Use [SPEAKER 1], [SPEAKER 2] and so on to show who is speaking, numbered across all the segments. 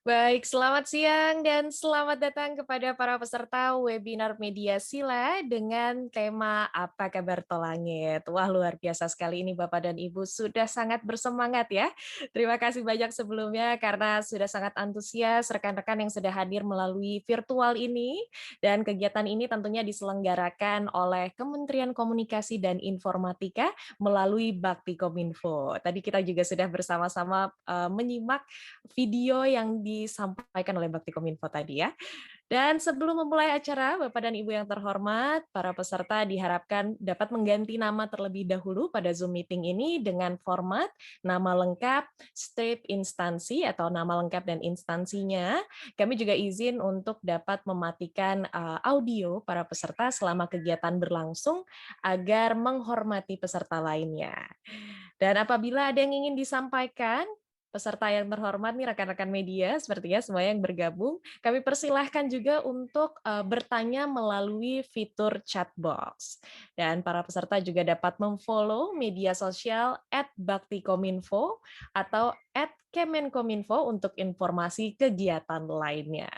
[SPEAKER 1] Baik, selamat siang dan selamat datang kepada para peserta webinar Media Sila dengan tema Apa Kabar Tolangit. Wah, luar biasa sekali ini Bapak dan Ibu sudah sangat bersemangat ya. Terima kasih banyak sebelumnya karena sudah sangat antusias rekan-rekan yang sudah hadir melalui virtual ini. Dan kegiatan ini tentunya diselenggarakan oleh Kementerian Komunikasi dan Informatika melalui Bakti Kominfo. Tadi kita juga sudah bersama-sama menyimak video yang disampaikan oleh Bakti Kominfo tadi ya. Dan sebelum memulai acara, Bapak dan Ibu yang terhormat, para peserta diharapkan dapat mengganti nama terlebih dahulu pada Zoom meeting ini dengan format nama lengkap, state instansi atau nama lengkap dan instansinya. Kami juga izin untuk dapat mematikan audio para peserta selama kegiatan berlangsung agar menghormati peserta lainnya. Dan apabila ada yang ingin disampaikan, peserta yang terhormat nih rekan-rekan media, sepertinya semua yang bergabung, kami persilahkan juga untuk bertanya melalui fitur chat box. Dan para peserta juga dapat memfollow media sosial @baktikominfo atau @kemenkominfo untuk informasi kegiatan lainnya.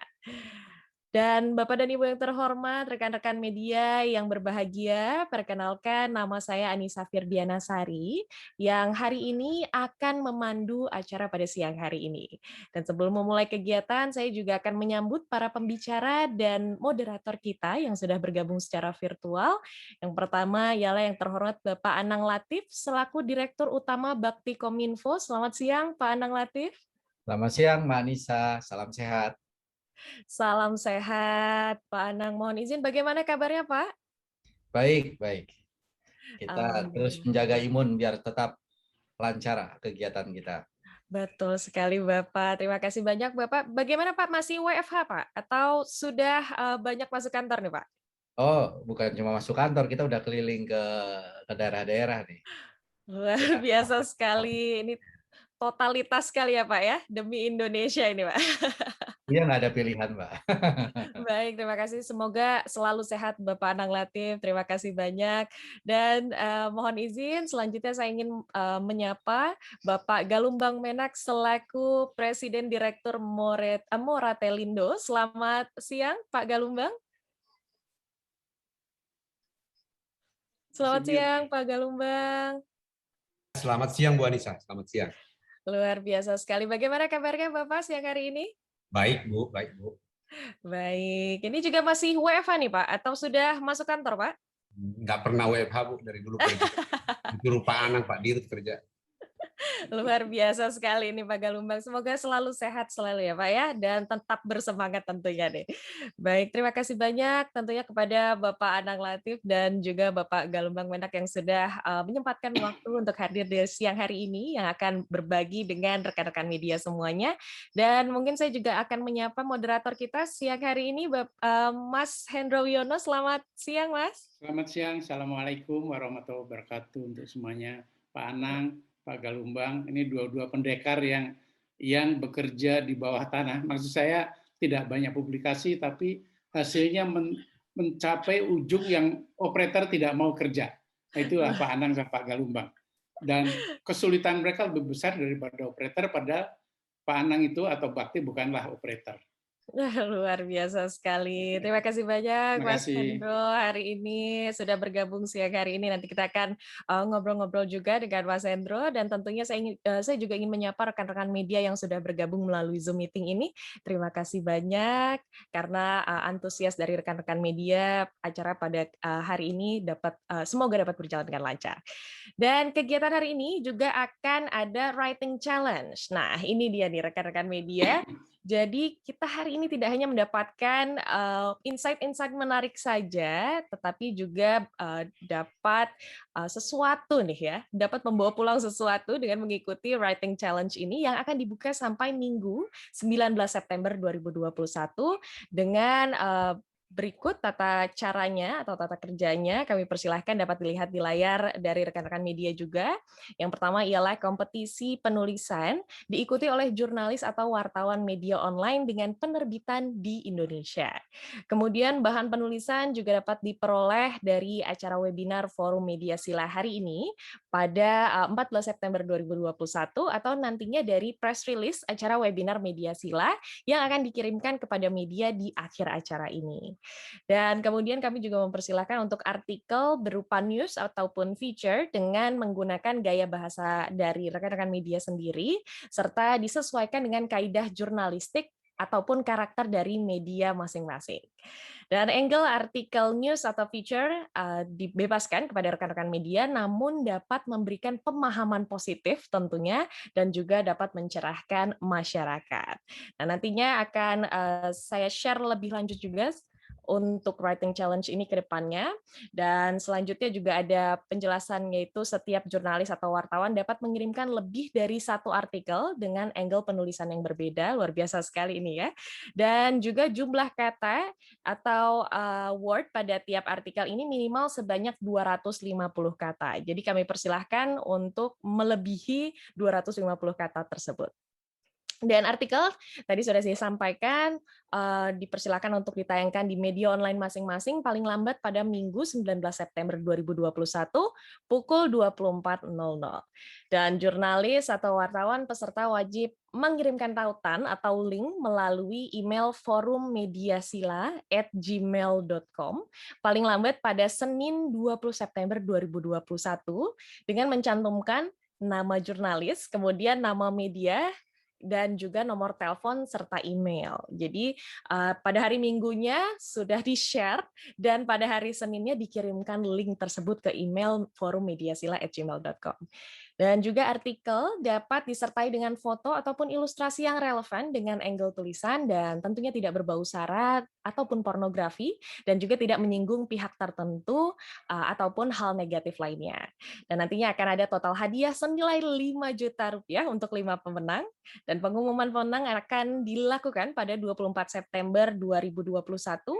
[SPEAKER 1] Dan Bapak dan Ibu yang terhormat, rekan-rekan media yang berbahagia, perkenalkan nama saya Anissa Firdiana Sari, yang hari ini akan memandu acara pada siang hari ini. Dan sebelum memulai kegiatan, saya juga akan menyambut para pembicara dan moderator kita yang sudah bergabung secara virtual. Yang pertama ialah yang terhormat Bapak Anang Latif, selaku Direktur Utama Bakti Kominfo. Selamat siang, Pak Anang Latif.
[SPEAKER 2] Selamat siang, Mbak Nisa. Salam sehat.
[SPEAKER 1] Salam sehat, Pak Anang. Mohon izin, bagaimana kabarnya, Pak?
[SPEAKER 2] Baik, baik. Kita terus
[SPEAKER 1] Alhamdulillah.
[SPEAKER 2] menjaga imun biar tetap lancar kegiatan kita.
[SPEAKER 1] Betul sekali, Bapak. Terima kasih banyak, Bapak. Bagaimana, Pak? Masih WFH, Pak? Atau sudah banyak masuk kantor nih, Pak?
[SPEAKER 2] Oh, bukan cuma masuk kantor, kita udah keliling ke daerah-daerah nih.
[SPEAKER 1] Luar
[SPEAKER 2] Ya.
[SPEAKER 1] biasa sekali. Ini totalitas sekali ya, Pak, ya? Demi Indonesia ini, Pak.
[SPEAKER 2] Iya, nggak ada pilihan, Mbak.
[SPEAKER 1] Baik, terima kasih. Semoga selalu sehat Bapak Anang Latif. Terima kasih banyak. Dan mohon izin, selanjutnya saya ingin menyapa Bapak Galumbang Menak selaku Presiden Direktur Moratelindo. Selamat siang, Pak Galumbang.
[SPEAKER 3] Masih
[SPEAKER 1] Selamat
[SPEAKER 3] mute.
[SPEAKER 1] siang, Pak Galumbang.
[SPEAKER 3] Selamat siang Bu Anissa, selamat siang.
[SPEAKER 1] Luar biasa sekali. Bagaimana kabarnya Bapak siang hari ini?
[SPEAKER 3] Baik Bu, baik Bu.
[SPEAKER 1] Baik, ini juga masih WFH nih Pak, atau sudah masuk kantor Pak?
[SPEAKER 3] Nggak pernah WFH Bu, dari dulu kerja. Itu Pak Anang, Pak Dirut kerja.
[SPEAKER 1] Luar biasa sekali ini Pak Galumbang. Semoga selalu sehat selalu ya Pak ya, dan tetap bersemangat tentunya nih. Baik, terima kasih banyak tentunya kepada Bapak Anang Latif dan juga Bapak Galumbang Menak yang sudah menyempatkan waktu untuk hadir di siang hari ini yang akan berbagi dengan rekan-rekan media semuanya. Dan mungkin saya juga akan menyapa moderator kita siang hari ini, Mas Hendro Wiono. Selamat siang Mas.
[SPEAKER 4] Selamat siang, Assalamualaikum warahmatullahi wabarakatuh untuk semuanya. Pak Anang, Pak Galumbang, ini dua-dua pendekar yang bekerja di bawah tanah. Maksud saya tidak banyak publikasi, tapi hasilnya mencapai ujung yang operator tidak mau kerja. Nah, itulah Pak Anang dan Pak Galumbang. Dan kesulitan mereka lebih besar daripada operator, pada Pak Anang itu atau Bakti bukanlah operator.
[SPEAKER 1] Luar biasa sekali. Terima kasih banyak
[SPEAKER 4] Terima
[SPEAKER 1] Mas
[SPEAKER 4] kasih.
[SPEAKER 1] Hendro hari ini sudah bergabung siang hari ini. Nanti kita akan ngobrol-ngobrol juga dengan Mas Hendro dan tentunya saya juga ingin menyapa rekan-rekan media yang sudah bergabung melalui Zoom meeting ini. Terima kasih banyak karena antusias dari rekan-rekan media acara pada hari ini semoga dapat berjalan dengan lancar. Dan kegiatan hari ini juga akan ada writing challenge. Nah, ini dia nih rekan-rekan media. Jadi kita hari ini tidak hanya mendapatkan insight-insight menarik saja, tetapi juga dapat sesuatu nih ya, dapat membawa pulang sesuatu dengan mengikuti writing challenge ini yang akan dibuka sampai Minggu 19 September 2021 dengan Berikut tata caranya atau tata kerjanya, kami persilahkan dapat dilihat di layar dari rekan-rekan media juga. Yang pertama ialah kompetisi penulisan, diikuti oleh jurnalis atau wartawan media online dengan penerbitan di Indonesia. Kemudian bahan penulisan juga dapat diperoleh dari acara webinar Forum Media Sila hari ini pada 14 September 2021 atau nantinya dari press release acara webinar Media Sila yang akan dikirimkan kepada media di akhir acara ini. Dan kemudian kami juga mempersilahkan untuk artikel berupa news ataupun feature dengan menggunakan gaya bahasa dari rekan-rekan media sendiri, serta disesuaikan dengan kaidah jurnalistik ataupun karakter dari media masing-masing. Dan angle artikel news atau feature dibebaskan kepada rekan-rekan media, namun dapat memberikan pemahaman positif tentunya, dan juga dapat mencerahkan masyarakat. Nah, nantinya akan saya share lebih lanjut juga untuk writing challenge ini ke depannya. Dan selanjutnya juga ada penjelasan, yaitu setiap jurnalis atau wartawan dapat mengirimkan lebih dari satu artikel dengan angle penulisan yang berbeda. Luar biasa sekali ini ya. Dan juga jumlah kata atau word pada tiap artikel ini minimal sebanyak 250 kata. Jadi kami persilahkan untuk melebihi 250 kata tersebut. Dan artikel tadi sudah saya sampaikan, dipersilakan untuk ditayangkan di media online masing-masing paling lambat pada Minggu 19 September 2021 pukul 24.00. Dan jurnalis atau wartawan peserta wajib mengirimkan tautan atau link melalui email forummediasila@gmail.com paling lambat pada Senin 20 September 2021 dengan mencantumkan nama jurnalis, kemudian nama media, dan juga nomor telepon serta email. Jadi pada hari Minggunya sudah di-share dan pada hari Seninnya dikirimkan link tersebut ke email forummediasila@gmail.com. Dan juga artikel dapat disertai dengan foto ataupun ilustrasi yang relevan dengan angle tulisan dan tentunya tidak berbau sara ataupun pornografi dan juga tidak menyinggung pihak tertentu ataupun hal negatif lainnya. Dan nantinya akan ada total hadiah senilai 5 juta rupiah untuk 5 pemenang. Dan pengumuman pemenang akan dilakukan pada 24 September 2021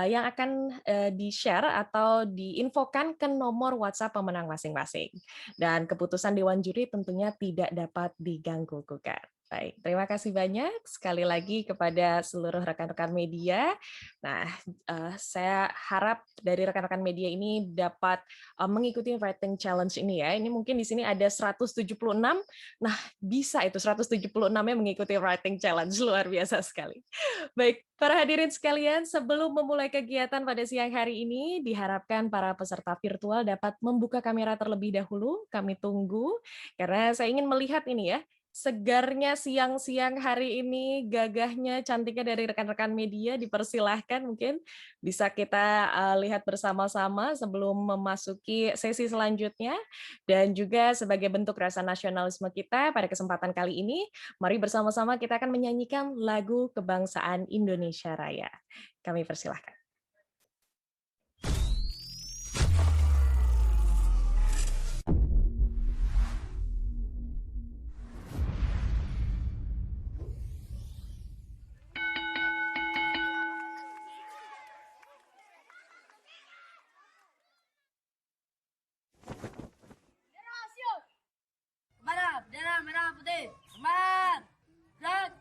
[SPEAKER 1] yang akan di-share atau diinfokan ke nomor WhatsApp pemenang masing-masing. Dan keputusan Dewan Juri tentunya tidak dapat diganggu-gugat. Baik, terima kasih banyak sekali lagi kepada seluruh rekan-rekan media. Nah, saya harap dari rekan-rekan media ini dapat mengikuti writing challenge ini ya. Ini mungkin di sini ada 176. Nah, bisa itu 176-nya mengikuti writing challenge, luar biasa sekali. Baik, para hadirin sekalian, sebelum memulai kegiatan pada siang hari ini, diharapkan para peserta virtual dapat membuka kamera terlebih dahulu. Kami tunggu, karena saya ingin melihat ini ya, segarnya siang-siang hari ini, gagahnya, cantiknya dari rekan-rekan media. Dipersilahkan mungkin bisa kita lihat bersama-sama sebelum memasuki sesi selanjutnya. Dan juga sebagai bentuk rasa nasionalisme kita pada kesempatan kali ini, mari bersama-sama kita akan menyanyikan lagu kebangsaan Indonesia Raya. Kami persilahkan.
[SPEAKER 5] Bendera merah putih, semangat, gerak.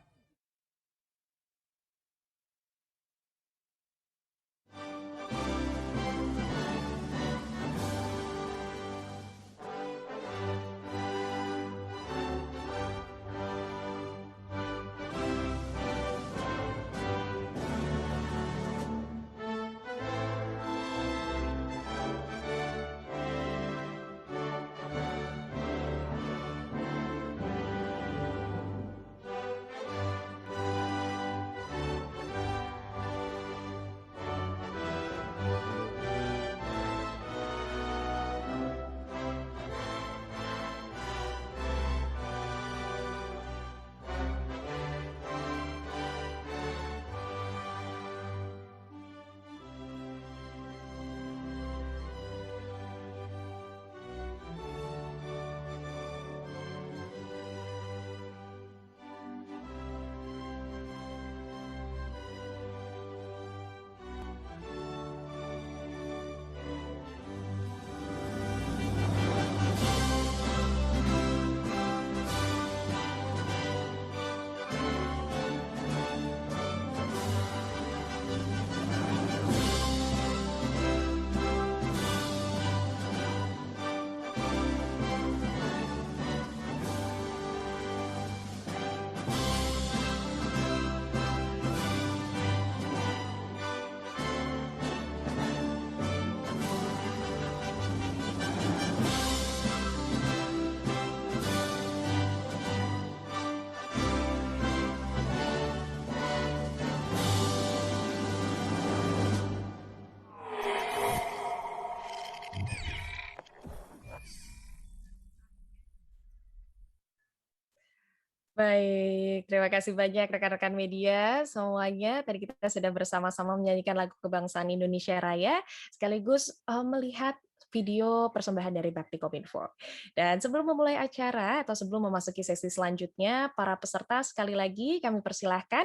[SPEAKER 1] Baik, terima kasih banyak rekan-rekan media semuanya. Tadi kita sudah bersama-sama menyanyikan lagu kebangsaan Indonesia Raya, sekaligus melihat video persembahan dari Bakti Kominfo. Dan sebelum memulai acara atau sebelum memasuki sesi selanjutnya, para peserta sekali lagi kami persilahkan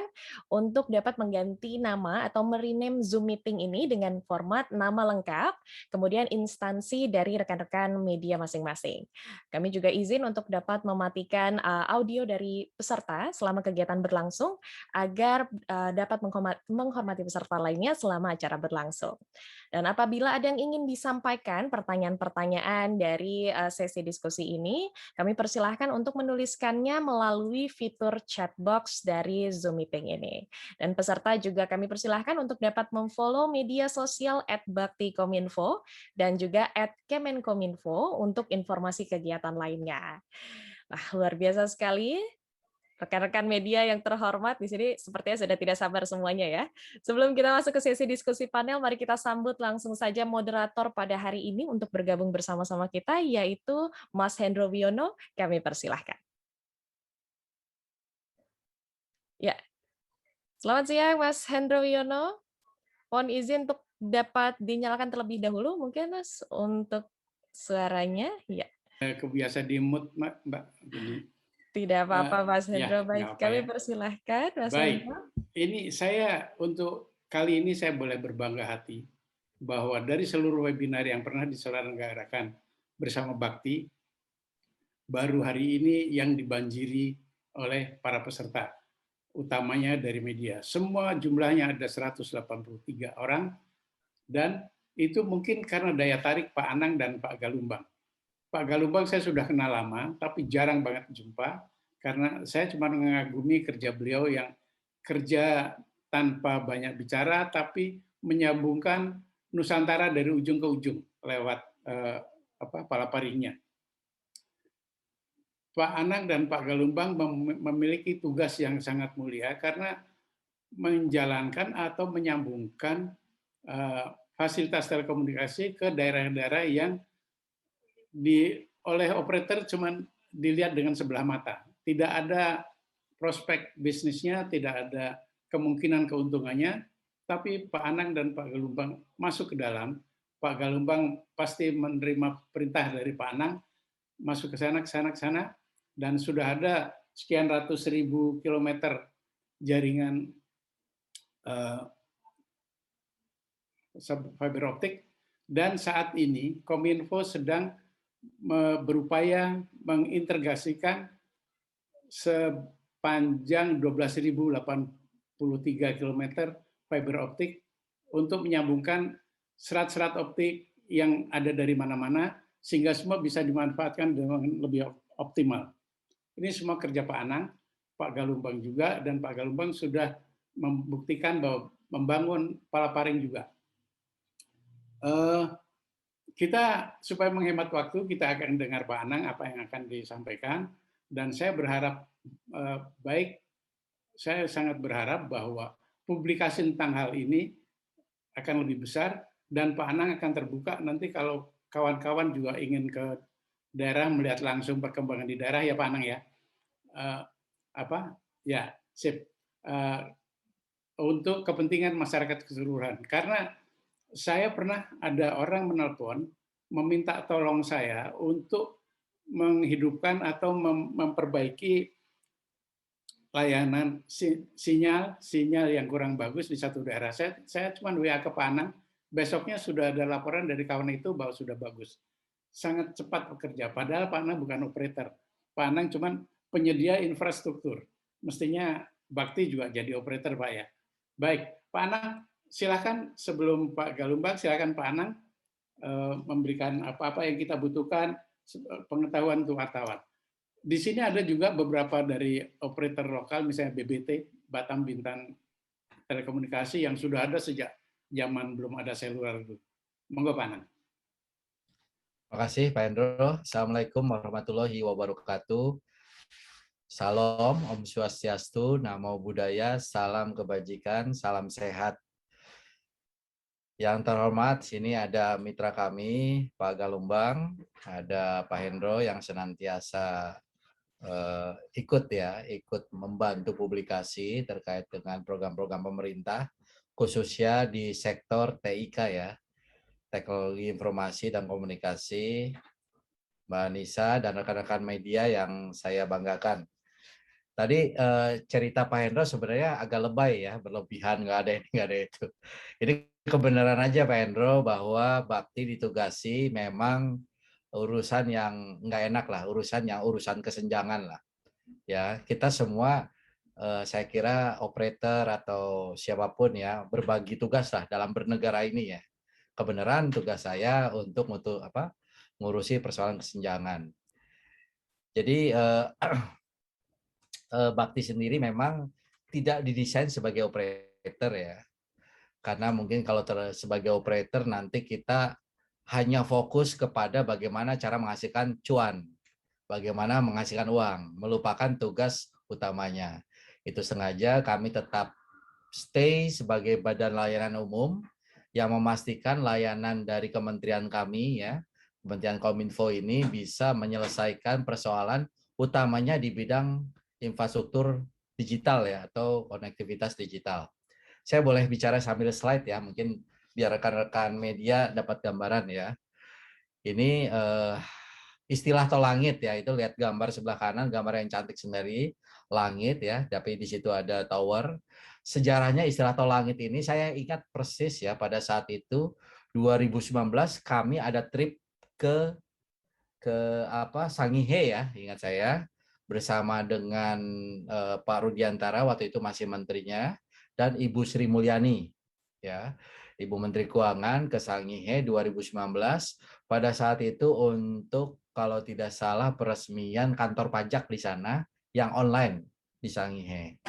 [SPEAKER 1] untuk dapat mengganti nama atau merename Zoom meeting ini dengan format nama lengkap, kemudian instansi dari rekan-rekan media masing-masing. Kami juga izin untuk dapat mematikan audio dari peserta selama kegiatan berlangsung agar dapat menghormati peserta lainnya selama acara berlangsung. Dan apabila ada yang ingin disampaikan pertanyaan-pertanyaan dari sesi diskusi ini, kami persilahkan untuk menuliskannya melalui fitur chat box dari Zoom meeting ini. Dan peserta juga kami persilahkan untuk dapat memfollow media sosial @baktikominfo dan juga @kemenkominfo untuk informasi kegiatan lainnya. Wah, luar biasa sekali. Rekan-rekan media yang terhormat di sini sepertinya sudah tidak sabar semuanya ya. Sebelum kita masuk ke sesi diskusi panel, mari kita sambut langsung saja moderator pada hari ini untuk bergabung bersama-sama kita, yaitu Mas Hendro Wiono. Kami persilahkan. Ya, selamat siang Mas Hendro Wiono. Mohon izin untuk dapat dinyalakan terlebih dahulu mungkin Mas untuk suaranya. Ya.
[SPEAKER 4] Kebiasa di mute, Mbak.
[SPEAKER 1] Tidak apa-apa Mas Hendro. Baik, kami
[SPEAKER 4] ya.
[SPEAKER 1] persilahkan Mas
[SPEAKER 4] Baik,
[SPEAKER 1] Hendro.
[SPEAKER 4] ini saya untuk kali ini saya boleh berbangga hati bahwa dari seluruh webinar yang pernah diselenggarakan bersama Bakti, baru hari ini yang dibanjiri oleh para peserta, utamanya dari media. Semua jumlahnya ada 183 orang, dan itu mungkin karena daya tarik Pak Anang dan Pak Galumbang. Pak Galumbang saya sudah kenal lama, tapi jarang banget jumpa, karena saya cuma mengagumi kerja beliau yang kerja tanpa banyak bicara, tapi menyambungkan Nusantara dari ujung ke ujung lewat palaparingnya. Pak Anang dan Pak Galumbang memiliki tugas yang sangat mulia karena menjalankan atau menyambungkan fasilitas telekomunikasi ke daerah-daerah yang oleh operator cuma dilihat dengan sebelah mata. Tidak ada prospek bisnisnya, tidak ada kemungkinan keuntungannya, tapi Pak Anang dan Pak Galumbang masuk ke dalam. Pak Galumbang pasti menerima perintah dari Pak Anang, masuk ke sana, dan sudah ada sekian ratus ribu kilometer jaringan fiber optik, dan saat ini Kominfo sedang berupaya mengintegrasikan sepanjang 12.083 km fiber optik untuk menyambungkan serat-serat optik yang ada dari mana-mana sehingga semua bisa dimanfaatkan dengan lebih optimal. Ini semua kerja Pak Anang, Pak Galumbang juga, dan Pak Galumbang sudah membuktikan bahwa membangun palaparing juga. Kita supaya menghemat waktu, kita akan dengar Pak Anang apa yang akan disampaikan, dan saya berharap saya sangat berharap bahwa publikasi tentang hal ini akan lebih besar, dan Pak Anang akan terbuka nanti kalau kawan-kawan juga ingin ke daerah melihat langsung perkembangan di daerah, ya Pak Anang ya. Sip. Untuk kepentingan masyarakat keseluruhan, karena saya pernah ada orang menelpon meminta tolong saya untuk menghidupkan atau memperbaiki layanan sinyal yang kurang bagus di satu daerah. Saya cuma WA ke Pak Anang, besoknya sudah ada laporan dari kawan itu bahwa sudah bagus. Sangat cepat bekerja, padahal Pak Anang bukan operator. Pak Anang cuma penyedia infrastruktur. Mestinya Bakti juga jadi operator, Pak ya. Baik, Pak Anang, silakan sebelum Pak Galumbang, silakan Pak Anang memberikan apa-apa yang kita butuhkan pengetahuan untuk wartawan. Di sini ada juga beberapa dari operator lokal, misalnya BBT, Batam Bintang Telekomunikasi, yang sudah ada sejak zaman belum ada seluler itu. Monggo Pak Anang.
[SPEAKER 2] Terima kasih Pak Hendro. Assalamualaikum warahmatullahi wabarakatuh. Salam, Om Swastiastu, Namo Buddhaya, salam kebajikan, salam sehat. Yang terhormat, sini ada mitra kami, Pak Galumbang, ada Pak Hendro yang senantiasa ikut membantu publikasi terkait dengan program-program pemerintah, khususnya di sektor TIK ya, teknologi informasi dan komunikasi, Mbak Nisa dan rekan-rekan media yang saya banggakan. Tadi cerita Pak Hendro sebenarnya agak lebay ya, berlebihan, nggak ada ini, nggak ada itu. Ini kebenaran aja Pak Hendro bahwa Bakti ditugasi memang urusan yang nggak enak lah, urusan kesenjangan lah. Ya, kita semua saya kira operator atau siapapun ya berbagi tugas lah dalam bernegara ini ya. Kebenaran tugas saya untuk ngurusi persoalan kesenjangan. Jadi Bakti sendiri memang tidak didesain sebagai operator ya. Karena mungkin kalau sebagai operator nanti kita hanya fokus kepada bagaimana cara menghasilkan cuan, bagaimana menghasilkan uang, melupakan tugas utamanya. Itu sengaja kami tetap stay sebagai badan layanan umum yang memastikan layanan dari kementerian kami ya, Kementerian Kominfo ini bisa menyelesaikan persoalan utamanya di bidang infrastruktur digital ya atau konektivitas digital. Saya boleh bicara sambil slide ya, mungkin biar rekan-rekan media dapat gambaran ya. Ini istilah tol langit ya, itu lihat gambar sebelah kanan, gambar yang cantik sendiri, langit ya, tapi di situ ada tower. Sejarahnya istilah tol langit ini saya ingat persis ya, pada saat itu 2019 kami ada trip ke Sangihe ya, ingat saya, bersama dengan Pak Rudiantara waktu itu masih menterinya dan Ibu Sri Mulyani ya. Ibu Menteri Keuangan ke Sangihe 2019 pada saat itu untuk kalau tidak salah peresmian kantor pajak di sana yang online di Sangihe.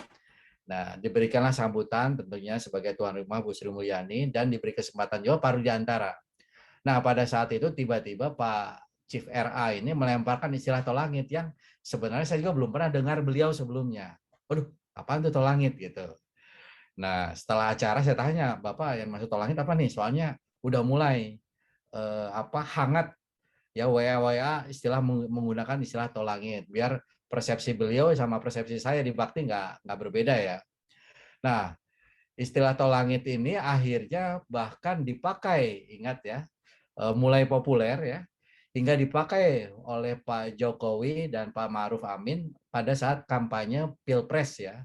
[SPEAKER 2] Nah, diberikanlah sambutan tentunya sebagai tuan rumah Bu Sri Mulyani dan diberi kesempatan juga Pak Rudiantara. Nah, pada saat itu tiba-tiba Pak Chief RA ini melemparkan istilah tol langit yang sebenarnya saya juga belum pernah dengar beliau sebelumnya. Waduh, apaan tuh tol langit gitu. Nah, setelah acara saya tanya, Bapak yang masuk tol langit apa nih? Soalnya udah mulai hangat ya WA istilah menggunakan istilah tol langit biar persepsi beliau sama persepsi saya di Bakti nggak berbeda ya. Nah, istilah tol langit ini akhirnya bahkan dipakai, ingat ya, mulai populer ya, hingga dipakai oleh Pak Jokowi dan Pak Ma'ruf Amin pada saat kampanye Pilpres ya.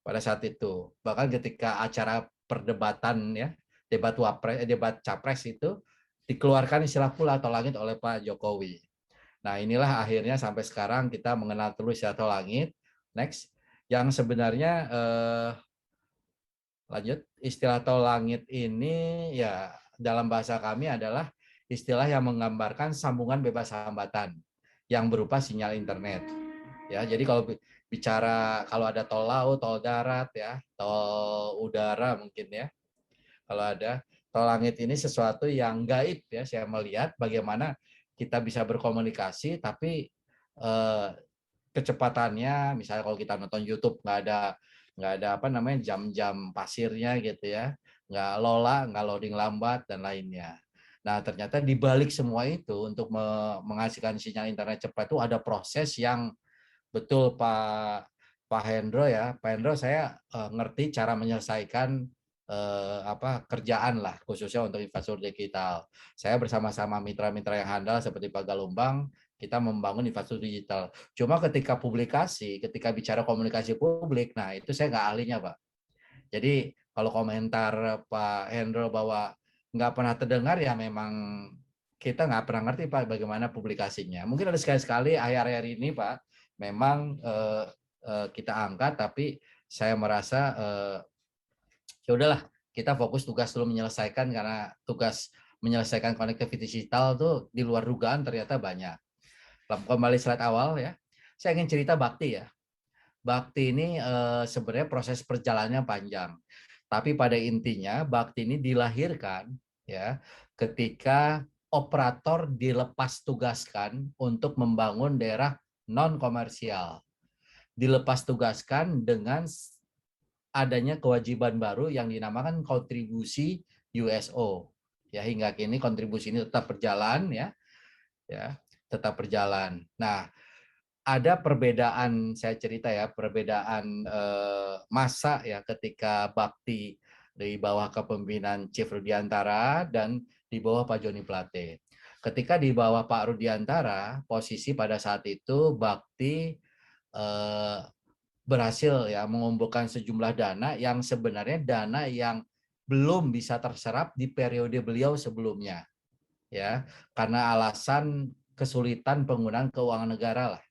[SPEAKER 2] Pada saat itu, bahkan ketika acara perdebatan ya, debat capres itu dikeluarkan istilah pula tol langit oleh Pak Jokowi. Nah, inilah akhirnya sampai sekarang kita mengenal terus istilah tol langit. Next, yang sebenarnya lanjut, istilah tol langit ini ya dalam bahasa kami adalah istilah yang menggambarkan sambungan bebas hambatan yang berupa sinyal internet. Ya, jadi kalau bicara kalau ada tol laut, tol darat ya, tol udara mungkin ya. Kalau ada tol langit ini sesuatu yang gaib ya, saya melihat bagaimana kita bisa berkomunikasi tapi kecepatannya misalnya kalau kita nonton YouTube nggak ada jam-jam pasirnya gitu ya, nggak nggak loading lambat dan lainnya. Nah, ternyata di balik semua itu untuk menghasilkan sinyal internet cepat itu ada proses yang betul Pak Hendro ya. Pak Hendro saya ngerti cara menyelesaikan kerjaan lah khususnya untuk infrastruktur digital. Saya bersama-sama mitra-mitra yang handal seperti Pak Galumbang kita membangun infrastruktur digital. Cuma ketika ketika bicara komunikasi publik, nah itu saya nggak ahlinya Pak. Jadi kalau komentar Pak Hendro bahwa nggak pernah terdengar ya memang kita nggak pernah ngerti Pak bagaimana publikasinya. Mungkin ada sekali-sekali akhir-akhir ini Pak memang kita angkat, tapi saya merasa ya udahlah kita fokus tugas dulu menyelesaikan karena tugas menyelesaikan connectivity digital tuh di luar dugaan ternyata banyak. Kembali slide awal ya, saya ingin cerita Bakti ya. Bakti ini sebenarnya proses perjalanannya panjang, tapi pada intinya Bakti ini dilahirkan ya ketika operator dilepas tugaskan untuk membangun daerah non komersial. Dilepas tugaskan dengan adanya kewajiban baru yang dinamakan kontribusi USO. Ya, hingga kini kontribusi ini tetap berjalan ya tetap berjalan. Nah, ada perbedaan, saya cerita ya, perbedaan masa ya ketika bakti di bawah kepemimpinan Chief Rudiantara dan di bawah Pak Joni Plate. Ketika di bawah Pak Rudiantara, posisi pada saat itu bakti berhasil ya mengumpulkan sejumlah dana yang sebenarnya dana yang belum bisa terserap di periode beliau sebelumnya, ya, karena alasan kesulitan penggunaan keuangan negara lah.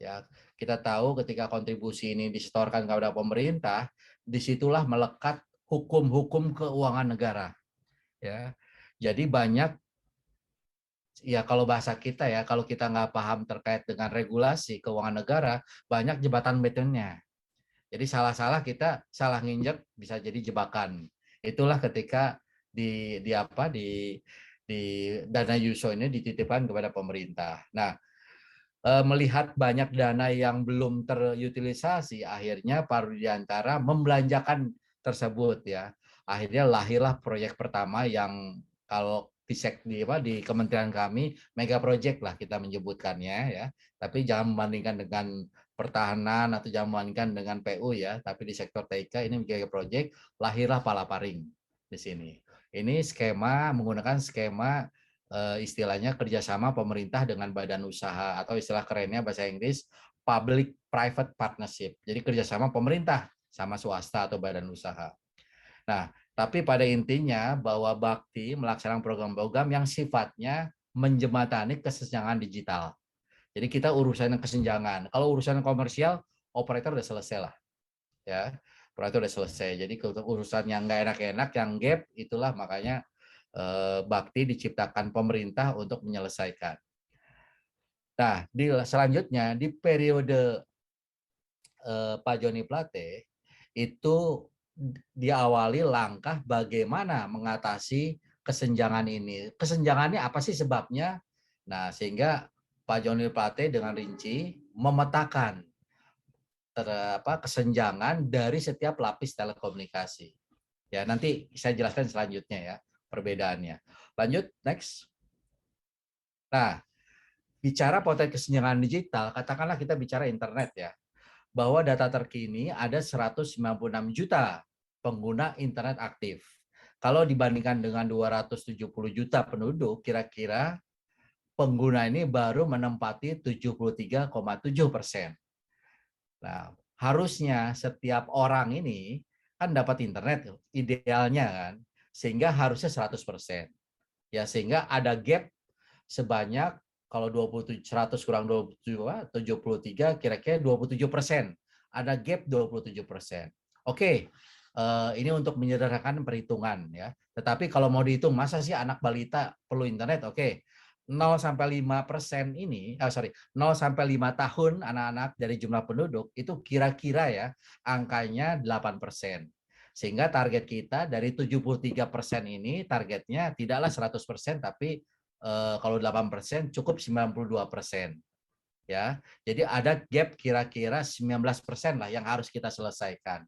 [SPEAKER 2] Ya, kita tahu ketika kontribusi ini disetorkan kepada pemerintah, disitulah melekat hukum-hukum keuangan negara. Ya, jadi banyak, ya kalau bahasa kita ya, kalau kita nggak paham terkait dengan regulasi keuangan negara, banyak jembatan betonnya. Jadi salah-salah kita salah nginjek bisa jadi jebakan. Itulah ketika di dana Yuso ini dititipkan kepada pemerintah. Nah, melihat banyak dana yang belum terutilisasi, akhirnya Pak Rudiantara membelanjakan tersebut ya. Akhirnya lahirlah proyek pertama yang kalau di kementerian kami mega project lah kita menyebutkannya ya. Tapi jangan membandingkan dengan pertahanan atau jangan membandingkan dengan PU ya. Tapi di sektor TIK ini mega project, lahirlah Palaparing di sini. Ini menggunakan skema istilahnya kerjasama pemerintah dengan badan usaha atau istilah kerennya bahasa Inggris public private partnership. Jadi kerjasama pemerintah sama swasta atau badan usaha. Nah, tapi pada intinya bahwa bakti melaksanakan program-program yang sifatnya menjembatani kesenjangan digital. Jadi kita urusan kesenjangan. Kalau urusan komersial, operator udah selesai lah, ya. Operator udah selesai. Jadi urusan yang nggak enak-enak, yang gap, itulah makanya bakti diciptakan pemerintah untuk menyelesaikan. Nah, selanjutnya di periode Pak Joni Plate itu diawali langkah bagaimana mengatasi kesenjangan ini. Kesenjangannya apa sih sebabnya? Nah, sehingga Pak Joni Plate dengan rinci memetakan kesenjangan dari setiap lapis telekomunikasi. Ya, nanti saya jelaskan selanjutnya ya perbedaannya. Lanjut, next. Nah, bicara potensi kesenjangan digital, katakanlah kita bicara internet ya. Bahwa data terkini ada 196 juta pengguna internet aktif. Kalau dibandingkan dengan 270 juta penduduk, kira-kira pengguna ini baru menempati 73,7%. Nah, harusnya setiap orang ini kan dapat internet, idealnya kan, sehingga harusnya 100%. Ya, sehingga ada gap sebanyak kalau 100 kurang 73 kira-kira 27%. Ada gap 27%. Oke, ini untuk menyederhanakan perhitungan ya. Tetapi kalau mau dihitung masa sih anak balita perlu internet? Oke. 0 sampai 5% ini, 0 sampai 5 tahun anak-anak dari jumlah penduduk itu kira-kira ya angkanya 8%. Sehingga target kita dari 73% ini targetnya tidaklah 100% tapi kalau 8% cukup 92%. Ya. Jadi ada gap kira-kira 19% lah yang harus kita selesaikan.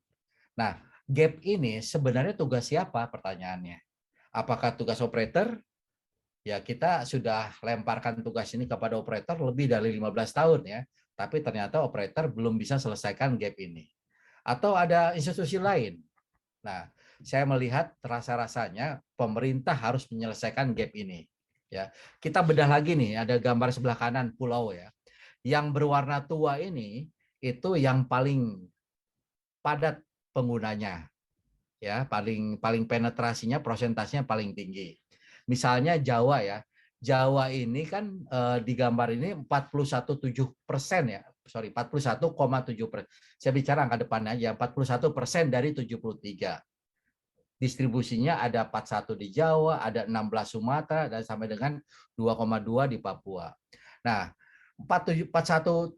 [SPEAKER 2] Nah, gap ini sebenarnya tugas siapa pertanyaannya? Apakah tugas operator? Ya, kita sudah lemparkan tugas ini kepada operator lebih dari 15 tahun ya. Tapi ternyata operator belum bisa selesaikan gap ini. Atau ada institusi lain. Nah, saya melihat rasa-rasanya pemerintah harus menyelesaikan gap ini. Ya, kita bedah lagi nih, ada gambar sebelah kanan pulau ya. Yang berwarna tua ini itu yang paling padat penggunanya. Ya, paling penetrasinya, prosentasenya paling tinggi. Misalnya Jawa ya. Jawa ini kan di gambar ini 41,7% ya. 41,7%. Saya bicara angka depannya aja, 41% dari 73. Distribusinya ada 41 di Jawa, ada 16 Sumatera, dan sampai dengan 2,2 di Papua. Nah, 41%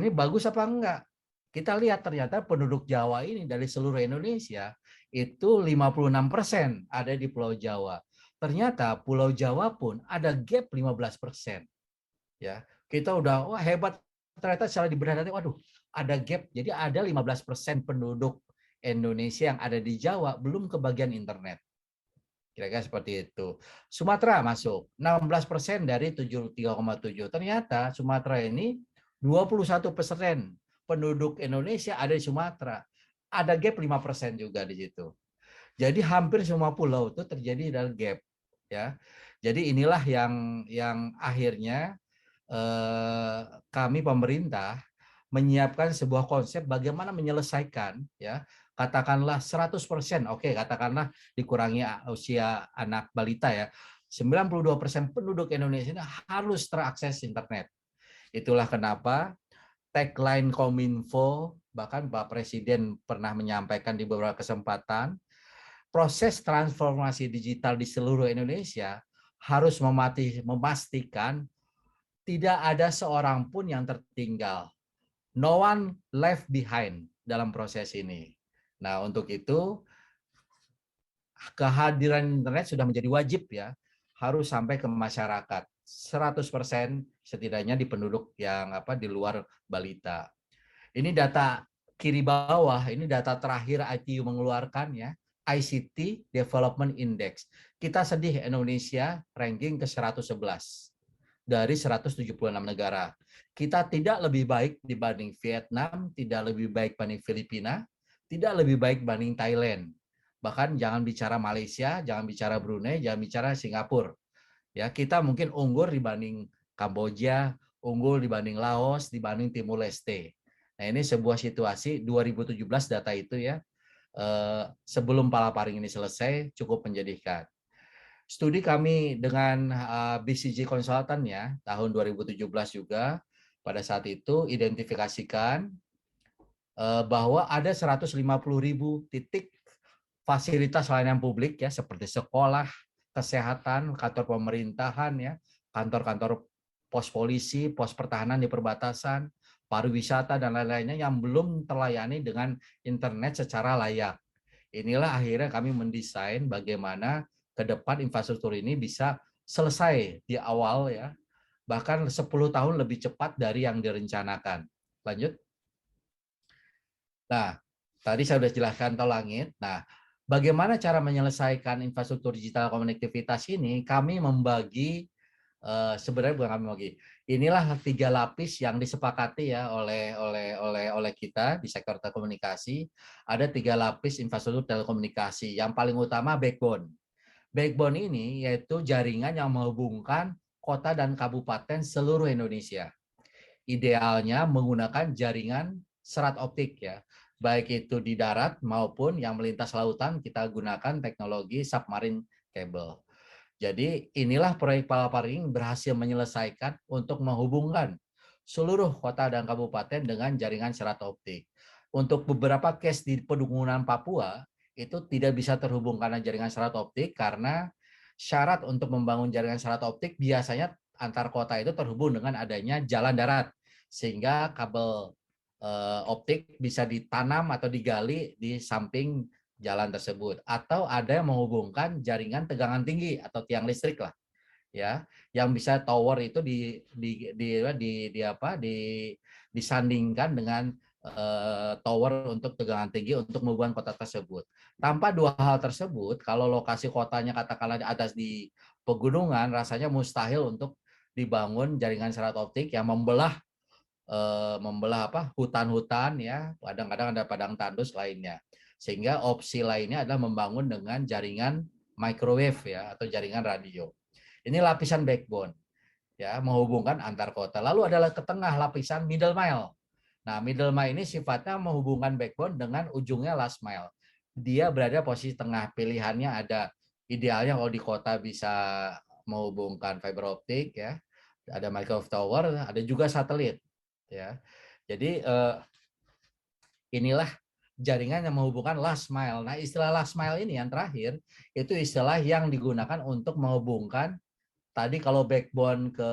[SPEAKER 2] ini bagus apa enggak? Kita lihat ternyata penduduk Jawa ini dari seluruh Indonesia itu 56% ada di Pulau Jawa. Ternyata Pulau Jawa pun ada gap 15%. Ya, kita udah wah hebat, ternyata secara dibedah nanti waduh, ada gap. Jadi ada 15% penduduk Indonesia yang ada di Jawa belum kebagian internet. Kira-kira seperti itu. Sumatera masuk 16% dari 73,7. Ternyata Sumatera ini 21% penduduk Indonesia ada di Sumatera. Ada gap 5% juga di situ. Jadi hampir semua pulau itu terjadi dalam gap, ya. Jadi inilah yang akhirnya kami pemerintah menyiapkan sebuah konsep bagaimana menyelesaikan, ya, katakanlah 100%, oke, katakanlah dikurangi usia anak balita, ya, 92% penduduk Indonesia ini harus terakses internet. Itulah kenapa tagline Kominfo, bahkan Pak Presiden pernah menyampaikan di beberapa kesempatan, proses transformasi digital di seluruh Indonesia harus memastikan tidak ada seorang pun yang tertinggal. No one left behind dalam proses ini. Nah, untuk itu kehadiran internet sudah menjadi wajib, ya, harus sampai ke masyarakat 100% setidaknya di penduduk yang di luar balita. Ini data kiri bawah, ini data terakhir ITU mengeluarkan, ya, ICT Development Index. Kita sedih Indonesia ranking ke 111 dari 176 negara. Kita tidak lebih baik dibanding Vietnam, tidak lebih baik dibanding Filipina, tidak lebih baik dibanding Thailand. Bahkan jangan bicara Malaysia, jangan bicara Brunei, jangan bicara Singapura. Ya, kita mungkin unggul dibanding Kamboja, unggul dibanding Laos, dibanding Timur Leste. Nah, ini sebuah situasi 2017 data itu, ya. Sebelum palaparing ini selesai cukup menyedihkan. Studi kami dengan BCG Consultant, ya, tahun 2017 juga pada saat itu identifikasikan bahwa ada 150.000 titik fasilitas layanan publik, ya, seperti sekolah, kesehatan, kantor pemerintahan, ya, kantor-kantor pos polisi, pos pertahanan di perbatasan, pariwisata dan lain-lainnya yang belum terlayani dengan internet secara layak. Inilah akhirnya kami mendesain bagaimana ke depan infrastruktur ini bisa selesai di awal, ya, bahkan 10 tahun lebih cepat dari yang direncanakan. Lanjut. Nah, tadi saya sudah jelaskan tol langit. Nah, bagaimana cara menyelesaikan infrastruktur digital konektivitas ini? Kami membagi, sebenarnya bukan kami membagi. Inilah 3 lapis yang disepakati, ya, oleh kita di sektor telekomunikasi. Ada 3 lapis infrastruktur telekomunikasi. Yang paling utama backbone. Backbone ini yaitu jaringan yang menghubungkan kota dan kabupaten seluruh Indonesia. Idealnya menggunakan jaringan serat optik, ya. Baik itu di darat maupun yang melintas lautan, kita gunakan teknologi submarine cable. Jadi inilah proyek Palaparing berhasil menyelesaikan untuk menghubungkan seluruh kota dan kabupaten dengan jaringan serat optik. Untuk beberapa case di pegunungan Papua, itu tidak bisa terhubung karena jaringan serat optik, karena syarat untuk membangun jaringan serat optik biasanya antar kota itu terhubung dengan adanya jalan darat, sehingga kabel optik bisa ditanam atau digali di samping jalan tersebut, atau ada yang menghubungkan jaringan tegangan tinggi atau tiang listrik lah, ya, yang bisa tower itu disandingkan dengan tower untuk tegangan tinggi untuk menghubungkan kota tersebut. Tanpa 2 hal tersebut, kalau lokasi kotanya katakanlah di atas di pegunungan, rasanya mustahil untuk dibangun jaringan serat optik yang membelah hutan-hutan, ya, kadang-kadang ada padang tandus lainnya. Sehingga opsi lainnya adalah membangun dengan jaringan microwave, ya, atau jaringan radio. Ini lapisan backbone, ya, menghubungkan antar kota. Lalu adalah ke tengah lapisan middle mile. Nah, middle mile ini sifatnya menghubungkan backbone dengan ujungnya last mile. Dia berada posisi tengah. Pilihannya ada, idealnya kalau di kota bisa menghubungkan fiber optik, ya, ada microwave tower, ada juga satelit, ya. Jadi inilah jaringan yang menghubungkan last mile. Nah, istilah last mile ini yang terakhir itu istilah yang digunakan untuk menghubungkan, tadi kalau backbone ke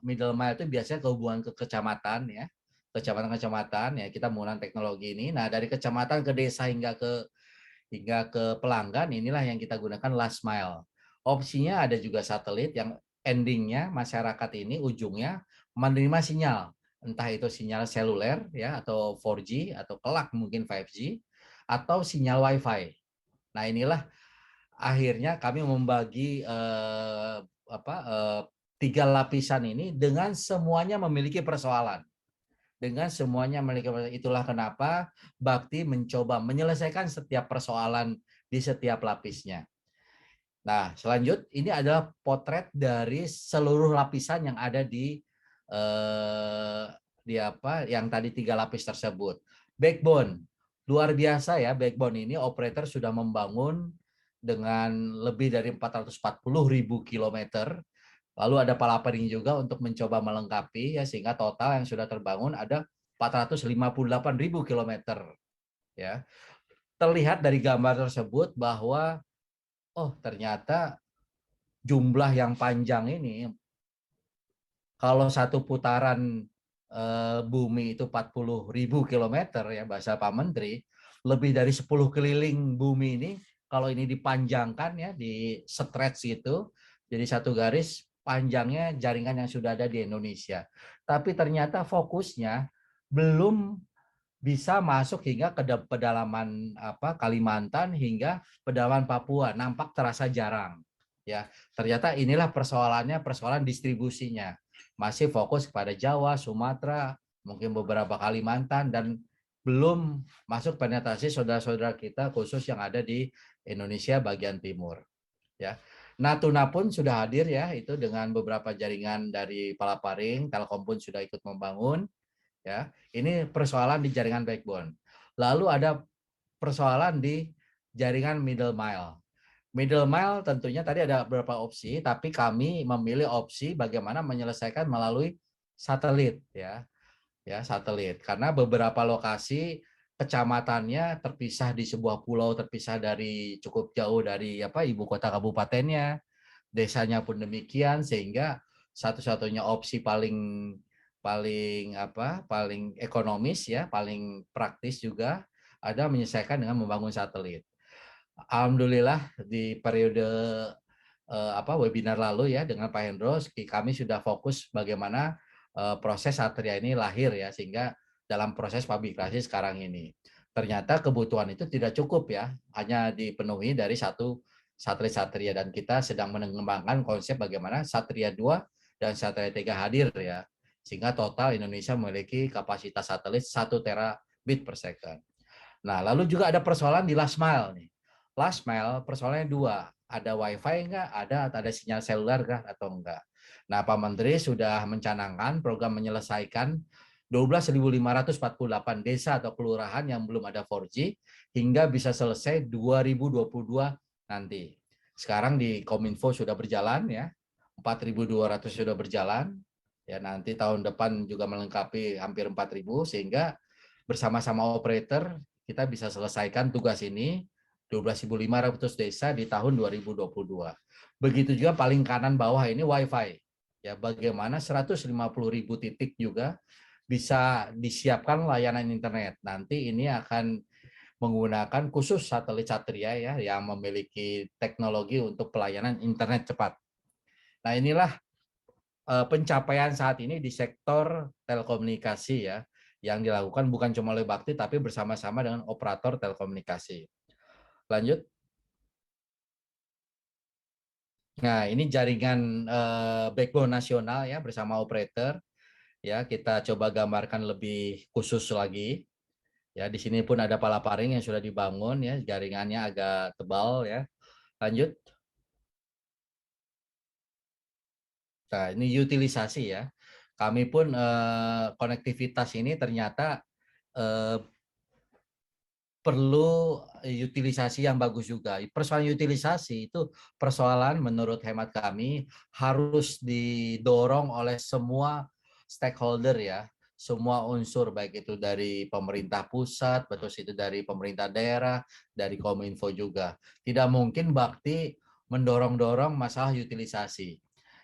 [SPEAKER 2] middle mile itu biasanya kehubungan ke kecamatan, ya. Kecamatan-kecamatan, ya, kita menggunakan teknologi ini. Nah, dari kecamatan ke desa hingga ke pelanggan, inilah yang kita gunakan last mile. Opsinya ada juga satelit yang endingnya masyarakat ini ujungnya menerima sinyal, entah itu sinyal seluler, ya, atau 4G, atau kelak mungkin 5G, atau sinyal Wi-Fi. Nah, inilah akhirnya kami membagi 3 lapisan ini dengan semuanya memiliki persoalan. dengan semuanya memiliki. Itulah kenapa Bakti mencoba menyelesaikan setiap persoalan di setiap lapisnya. Nah, selanjut ini adalah potret dari seluruh lapisan yang ada di apa yang tadi 3 lapis tersebut. Backbone luar biasa ya, backbone ini operator sudah membangun dengan lebih dari 440.000 kilometer. Lalu ada palaparing juga untuk mencoba melengkapi ya, sehingga total yang sudah terbangun ada 458.000 kilometer ya. Terlihat dari gambar tersebut bahwa oh ternyata jumlah yang panjang ini, kalau satu putaran bumi itu 40.000 kilometer ya bahasa Pak Menteri, lebih dari 10 keliling bumi ini kalau ini dipanjangkan ya, di stretch itu jadi satu garis panjangnya jaringan yang sudah ada di Indonesia. Tapi ternyata fokusnya belum bisa masuk hingga ke pedalaman Kalimantan hingga pedalaman Papua, nampak terasa jarang. Ya, ternyata inilah persoalannya, persoalan distribusinya. Masih fokus kepada Jawa, Sumatera, mungkin beberapa Kalimantan, dan belum masuk penetrasi saudara-saudara kita khusus yang ada di Indonesia bagian timur. Ya, Natuna pun sudah hadir ya, itu dengan beberapa jaringan dari Palaparing, Telkom pun sudah ikut membangun. Ya, ini persoalan di jaringan backbone. Lalu ada persoalan di jaringan middle mile. Middle mile tentunya tadi ada beberapa opsi, tapi kami memilih opsi bagaimana menyelesaikan melalui satelit ya. Ya, satelit. Karena beberapa lokasi kecamatannya terpisah di sebuah pulau, terpisah dari cukup jauh dari ibu kota kabupatennya. Desanya pun demikian, sehingga satu-satunya opsi paling paling ekonomis ya, paling praktis juga ada menyelesaikan dengan membangun satelit. Alhamdulillah di periode webinar lalu ya dengan Pak Hendro, kami sudah fokus bagaimana proses Satria ini lahir ya, sehingga dalam proses publikasi sekarang ini ternyata kebutuhan itu tidak cukup ya, hanya dipenuhi dari satu satelit Satria, dan kita sedang mengembangkan konsep bagaimana Satria 2 dan Satria 3 hadir ya, sehingga total Indonesia memiliki kapasitas satelit 1 terabit per second. Nah, lalu juga ada persoalan di last mile nih. Last mile persoalannya 2, ada wifi enggak, ada sinyal seluler enggak atau enggak. Nah, Pak Menteri sudah mencanangkan program menyelesaikan 12.548 desa atau kelurahan yang belum ada 4G hingga bisa selesai 2022 nanti. Sekarang di Kominfo sudah berjalan ya, 4.200 sudah berjalan. Ya, nanti tahun depan juga melengkapi hampir 4.000, sehingga bersama-sama operator kita bisa selesaikan tugas ini 12.500 desa di tahun 2022. Begitu juga paling kanan bawah ini WiFi. Ya, bagaimana 150.000 titik juga bisa disiapkan layanan internet. Nanti ini akan menggunakan khusus satelit Satria ya yang memiliki teknologi untuk pelayanan internet cepat. Nah, inilah pencapaian saat ini di sektor telekomunikasi ya, yang dilakukan bukan cuma oleh Bakti tapi bersama-sama dengan operator telekomunikasi. Lanjut. Nah, ini jaringan backbone nasional ya bersama operator. Ya, kita coba gambarkan lebih khusus lagi. Ya, di sini pun ada palaparing yang sudah dibangun ya, jaringannya agak tebal ya. Lanjut. Nah, ini utilisasi ya. Kami pun konektivitas ini ternyata perlu utilisasi yang bagus juga. Persoalan utilisasi itu persoalan menurut hemat kami harus didorong oleh semua stakeholder ya, semua unsur, baik itu dari pemerintah pusat, betul itu dari pemerintah daerah, dari Kominfo juga. Tidak mungkin Bakti mendorong-dorong masalah utilisasi.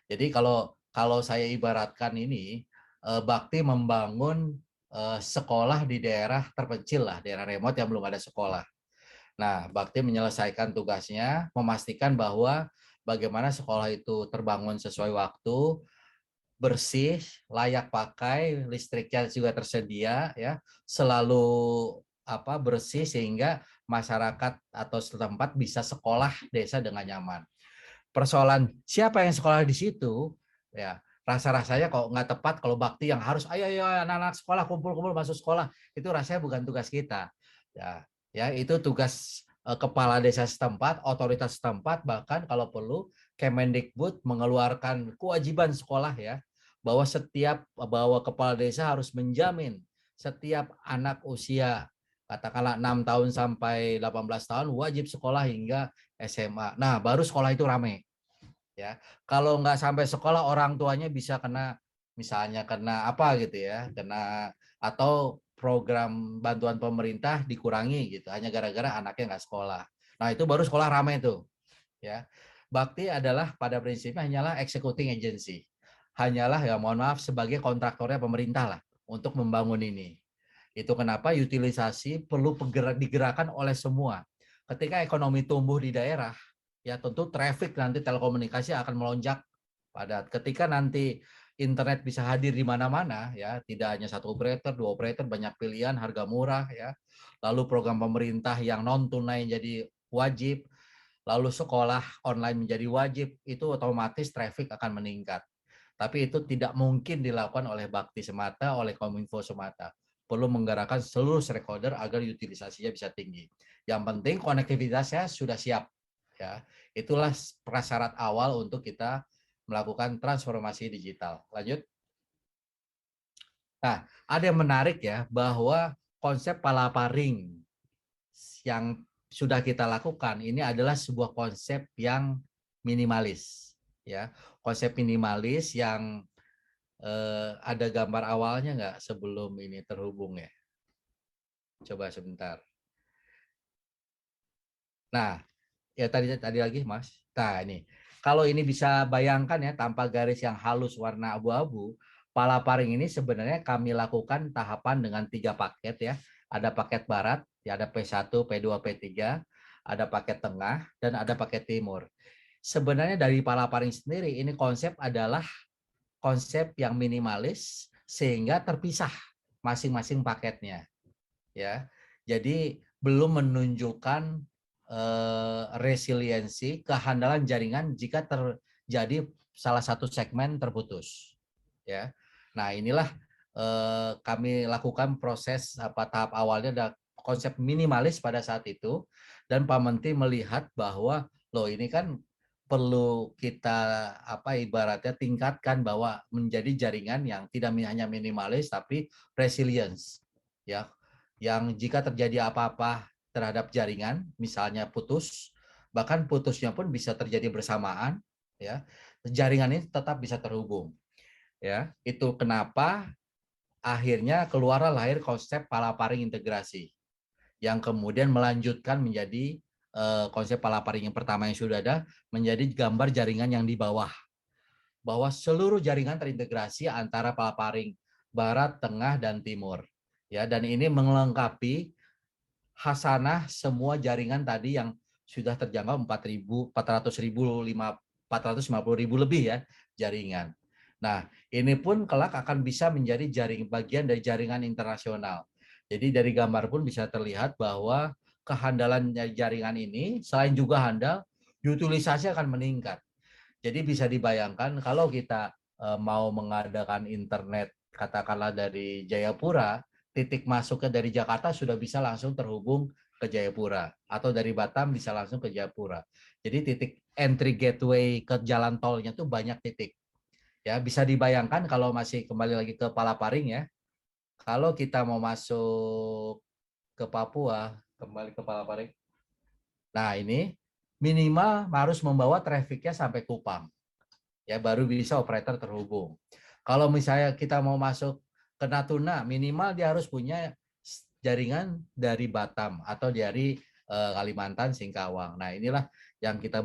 [SPEAKER 2] Jadi kalau saya ibaratkan ini, Bakti membangun sekolah di daerah terpencil lah, daerah remote yang belum ada sekolah. Nah, Bakti menyelesaikan tugasnya, memastikan bahwa bagaimana sekolah itu terbangun sesuai waktu, bersih, layak pakai, listriknya juga tersedia, ya, selalu bersih sehingga masyarakat atau setempat bisa sekolah desa dengan nyaman. Persoalan siapa yang sekolah di situ, ya rasa-rasanya kok nggak tepat kalau bakti yang harus ayo ayo anak-anak sekolah kumpul-kumpul masuk sekolah, itu rasanya bukan tugas kita. Ya itu tugas kepala desa setempat, otoritas setempat, bahkan kalau perlu Kemendikbud mengeluarkan kewajiban sekolah ya, bahwa kepala desa harus menjamin setiap anak usia katakanlah 6 tahun sampai 18 tahun wajib sekolah hingga SMA. Nah, baru sekolah itu ramai. Ya, kalau nggak sampai sekolah orang tuanya bisa kena misalnya kena apa gitu ya, kena atau program bantuan pemerintah dikurangi gitu hanya gara-gara anaknya nggak sekolah. Nah, itu baru sekolah ramai itu ya. Bakti adalah pada prinsipnya hanyalah executing agency. Hanyalah ya mohon maaf sebagai kontraktornya pemerintah lah untuk membangun ini. Itu kenapa utilisasi perlu digerakkan oleh semua. Ketika ekonomi tumbuh di daerah, ya tentu traffic nanti telekomunikasi akan melonjak padat. Ketika nanti internet bisa hadir di mana-mana, ya tidak hanya satu operator, dua operator, banyak pilihan, harga murah, ya. Lalu program pemerintah yang non tunai jadi wajib, lalu sekolah online menjadi wajib, itu otomatis traffic akan meningkat. Tapi itu tidak mungkin dilakukan oleh Bakti semata, oleh Kominfo semata. Perlu menggerakkan seluruh stakeholder agar utilisasinya bisa tinggi. Yang penting konektivitasnya sudah siap. Ya, itulah prasyarat awal untuk kita melakukan transformasi digital. Lanjut. Nah, ada yang menarik ya bahwa konsep palaparing yang sudah kita lakukan ini adalah sebuah konsep yang minimalis, ya. Konsep minimalis yang ada gambar awalnya nggak sebelum ini terhubung ya? Coba sebentar. Nah, ya tadi lagi Mas. Nah ini, kalau ini bisa bayangkan ya tanpa garis yang halus warna abu-abu, palaparing ini sebenarnya kami lakukan tahapan dengan 3 paket ya. Ada paket barat, ya ada P1, P2, P3, ada paket tengah, dan ada paket timur. Sebenarnya dari palaparing sendiri ini konsep adalah konsep yang minimalis sehingga terpisah masing-masing paketnya ya. Jadi belum menunjukkan resiliensi kehandalan jaringan jika terjadi salah satu segmen terputus ya. Nah, inilah kami lakukan proses tahap awalnya ada konsep minimalis pada saat itu dan Pak Menteri melihat bahwa loh ini kan perlu kita ibaratnya tingkatkan bahwa menjadi jaringan yang tidak hanya minimalis tapi resilience ya, yang jika terjadi apa-apa terhadap jaringan misalnya putus, bahkan putusnya pun bisa terjadi bersamaan ya, jaringan ini tetap bisa terhubung ya. Itu kenapa akhirnya lahir konsep palaparing integrasi yang kemudian melanjutkan menjadi konsep palaparing yang pertama yang sudah ada menjadi gambar jaringan yang di bawah, bahwa seluruh jaringan terintegrasi antara palaparing barat, tengah, dan timur. Ya, dan ini melengkapi hasanah semua jaringan tadi yang sudah terjangkau 450.000 lebih ya jaringan. Nah, ini pun kelak akan bisa menjadi bagian dari jaringan internasional. Jadi dari gambar pun bisa terlihat bahwa kehandalan jaringan ini selain juga handal, utilisasi akan meningkat. Jadi bisa dibayangkan kalau kita mau mengadakan internet katakanlah dari Jayapura, titik masuknya dari Jakarta sudah bisa langsung terhubung ke Jayapura atau dari Batam bisa langsung ke Jayapura. Jadi titik entry gateway ke jalan tolnya tuh banyak titik. Ya, bisa dibayangkan kalau masih kembali lagi ke Palaparing ya. Kalau kita mau masuk ke Papua, kembali ke Palaparing. Nah, ini minimal harus membawa trafficnya sampai Kupang. Ya, baru bisa operator terhubung. Kalau misalnya kita mau masuk ke Natuna, minimal dia harus punya jaringan dari Batam atau dari Kalimantan, Singkawang. Nah, inilah yang kita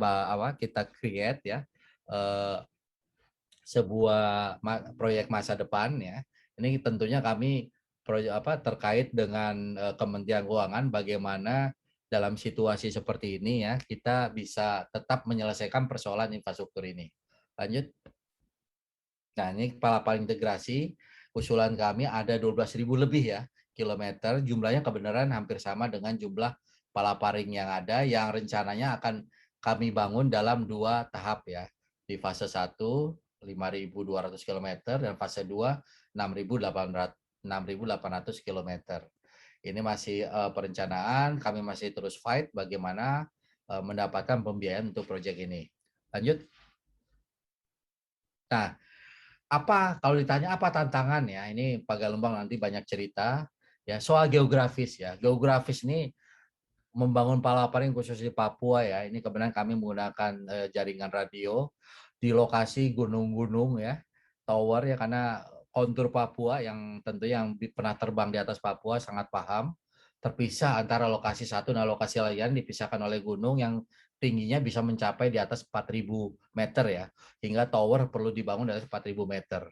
[SPEAKER 2] create ya. Sebuah proyek masa depan ya. Ini tentunya kami terkait dengan Kementerian Keuangan bagaimana dalam situasi seperti ini ya kita bisa tetap menyelesaikan persoalan infrastruktur ini. Lanjut. Nah, ini palaparing integrasi usulan kami ada 12.000 lebih ya kilometer, jumlahnya kebenaran hampir sama dengan jumlah palaparing yang ada yang rencananya akan kami bangun dalam 2 tahap ya. Di fase 1 5.200 km dan fase 2 6.800 km. Ini masih perencanaan, kami masih terus fight bagaimana mendapatkan pembiayaan untuk proyek ini. Lanjut. Nah, kalau ditanya apa tantangannya, ini Pak Galumbang nanti banyak cerita ya soal geografis ya. Geografis ini membangun palaparing khusus di Papua ya. Ini kebetulan kami menggunakan jaringan radio di lokasi gunung-gunung ya, tower ya, karena kontur Papua yang tentunya yang pernah terbang di atas Papua sangat paham. Terpisah antara lokasi satu dan lokasi lain, dipisahkan oleh gunung yang tingginya bisa mencapai di atas 4.000 meter ya, hingga tower perlu dibangun di atas 4.000 meter.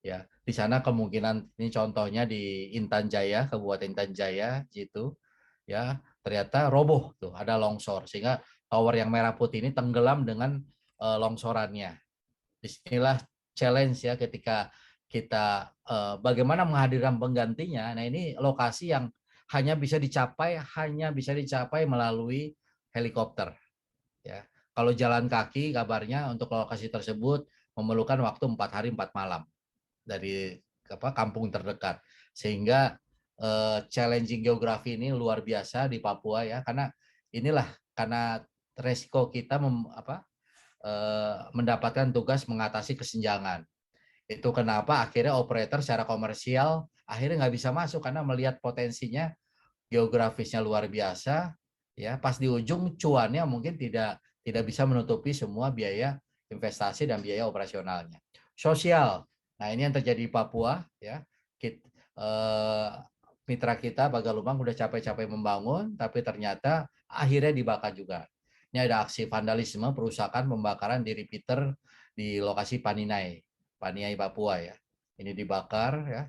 [SPEAKER 2] Ya, di sana kemungkinan ini contohnya di Intan Jaya, Kabupaten Intan Jaya gitu. Ya, ternyata roboh tuh, ada longsor sehingga tower yang merah putih ini tenggelam dengan longsorannya. Disinilah challenge ya ketika kita bagaimana menghadirkan penggantinya. Nah, ini lokasi yang hanya bisa dicapai melalui helikopter ya. Kalau jalan kaki kabarnya untuk lokasi tersebut memerlukan waktu 4 hari 4 malam dari kampung terdekat, sehingga challenging geografi ini luar biasa di Papua ya, karena resiko kita mendapatkan tugas mengatasi kesenjangan. Itu kenapa akhirnya operator secara komersial akhirnya nggak bisa masuk karena melihat potensinya geografisnya luar biasa ya, pas di ujung cuannya mungkin tidak bisa menutupi semua biaya investasi dan biaya operasionalnya. Sosial. Nah, ini yang terjadi di Papua ya. Mitra kita Pak Galumbang udah capek-capek membangun tapi ternyata akhirnya dibakar juga. Ini ada aksi vandalisme, perusakan, pembakaran di repeater di lokasi Paninai Papua ya. Ini dibakar ya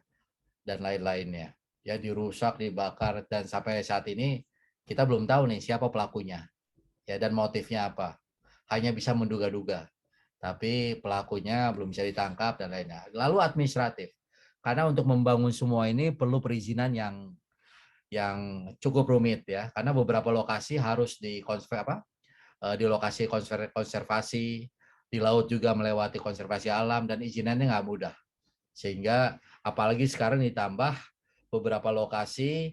[SPEAKER 2] dan lain-lainnya. Ya, dirusak, dibakar, dan sampai saat ini kita belum tahu nih siapa pelakunya ya dan motifnya apa. Hanya bisa menduga-duga. Tapi pelakunya belum bisa ditangkap dan lainnya. Lalu administratif. Karena untuk membangun semua ini perlu perizinan yang cukup rumit ya. Karena beberapa lokasi harus di lokasi konservasi, di laut juga melewati konservasi alam dan izinannya nggak mudah. Sehingga apalagi sekarang ditambah beberapa lokasi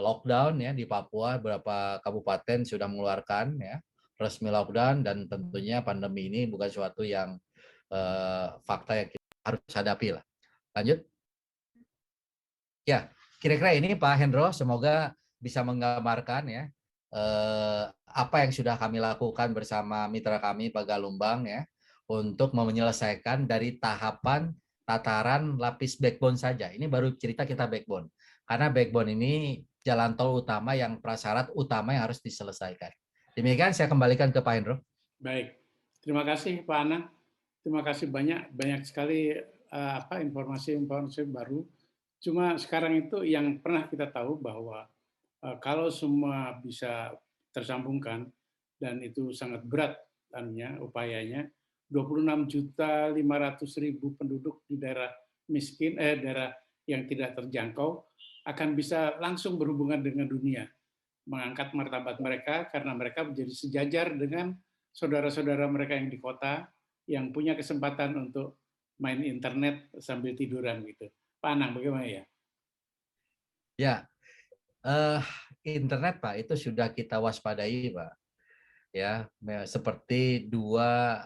[SPEAKER 2] lockdown ya di Papua, beberapa kabupaten sudah mengeluarkan ya resmi lockdown, dan tentunya pandemi ini bukan suatu yang fakta yang kita harus hadapi lah. Lanjut. Ya, kira-kira ini Pak Hendro, semoga bisa menggambarkan ya apa yang sudah kami lakukan bersama mitra kami Pak Galumbang ya untuk menyelesaikan dari tahapan tataran lapis backbone saja. Ini baru cerita kita backbone. Karena backbone ini jalan tol utama yang prasyarat utama yang harus diselesaikan. Demikian saya kembalikan ke Pak Hendro.
[SPEAKER 4] Baik, terima kasih Pak Anang. Terima kasih banyak sekali informasi-informasi baru. Cuma sekarang itu yang pernah kita tahu bahwa kalau semua bisa tersambungkan dan itu sangat berat upayanya, 26.500.000 penduduk di daerah miskin, daerah yang tidak terjangkau akan bisa langsung berhubungan dengan dunia, mengangkat martabat mereka karena mereka menjadi sejajar dengan saudara-saudara mereka yang di kota yang punya kesempatan untuk main internet sambil tiduran gitu. Pak Anang, bagaimana ya?
[SPEAKER 2] Ya, internet Pak itu sudah kita waspadai Pak. Ya, seperti dua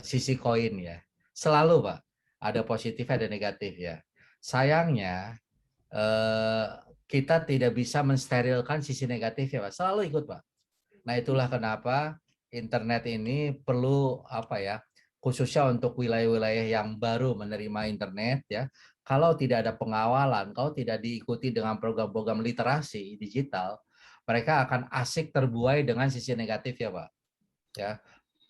[SPEAKER 2] sisi koin ya. Selalu Pak, ada positif ada negatif ya. Sayangnya kita tidak bisa mensterilkan sisi negatif ya Pak. Selalu ikut Pak. Nah, itulah kenapa internet ini perlu khususnya untuk wilayah-wilayah yang baru menerima internet ya. Kalau tidak ada pengawalan, kalau tidak diikuti dengan program-program literasi digital, mereka akan asik terbuai dengan sisi negatif ya Pak. Ya,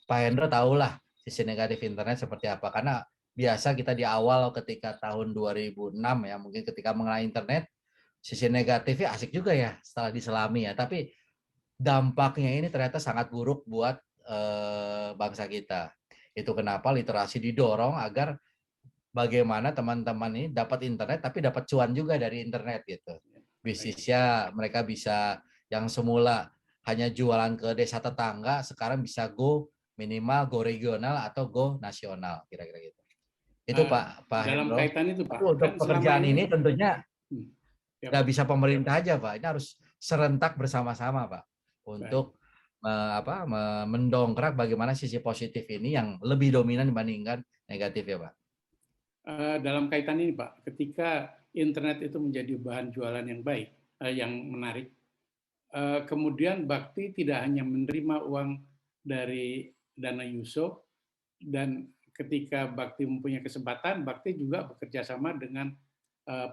[SPEAKER 2] Pak Hendro tahulah sisi negatif internet seperti apa, karena biasa kita di awal ketika tahun 2006 ya, mungkin ketika mengenal internet, sisi negatifnya asik juga ya setelah diselami ya, tapi dampaknya ini ternyata sangat buruk buat bangsa kita. Itu kenapa literasi didorong agar bagaimana teman-teman ini dapat internet tapi dapat cuan juga dari internet gitu. Bisnisnya mereka bisa yang semula hanya jualan ke desa tetangga sekarang bisa go minimal go regional atau go nasional, kira-kira gitu. Itu Pak
[SPEAKER 4] Dalam
[SPEAKER 2] Hendro.
[SPEAKER 4] kaitan itu Pak,
[SPEAKER 2] Tapi untuk
[SPEAKER 4] kan
[SPEAKER 2] pekerjaan
[SPEAKER 4] selama
[SPEAKER 2] ini tentunya
[SPEAKER 4] ya,
[SPEAKER 2] nggak
[SPEAKER 4] Pak.
[SPEAKER 2] bisa pemerintah aja Pak, ini harus serentak bersama-sama Pak untuk mendongkrak bagaimana sisi positif ini yang lebih dominan dibandingkan negatif ya Pak.
[SPEAKER 4] Dalam kaitan ini Pak, ketika internet itu menjadi bahan jualan yang baik, yang menarik, kemudian Bakti tidak hanya menerima uang dari dana Yusof, dan ketika Bakti mempunyai kesempatan, Bakti juga bekerja sama dengan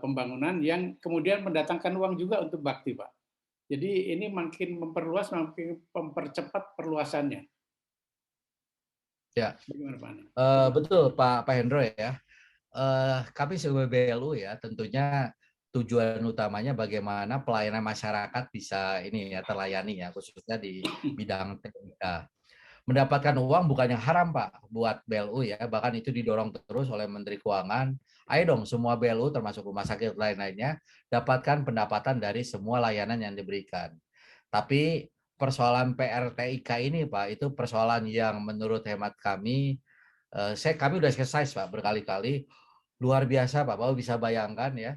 [SPEAKER 4] pembangunan yang kemudian mendatangkan uang juga untuk Bakti, Pak. Jadi ini makin memperluas, makin mempercepat perluasannya.
[SPEAKER 2] Ya,
[SPEAKER 4] bagaimana Pak Anang?
[SPEAKER 2] Betul Pak Hendro ya. Kami sebagai BLU ya tentunya tujuan utamanya bagaimana pelayanan masyarakat bisa ini ya terlayani ya, khususnya di bidang TNK. Mendapatkan uang bukannya haram Pak buat BLU ya, bahkan itu didorong terus oleh Menteri Keuangan. Ayo dong semua BLU termasuk rumah sakit lain-lainnya dapatkan pendapatan dari semua layanan yang diberikan. Tapi persoalan PRTIK ini Pak, itu persoalan yang menurut hemat kami, kami udah exercise Pak berkali-kali, luar biasa Pak, Bapak bisa bayangkan ya,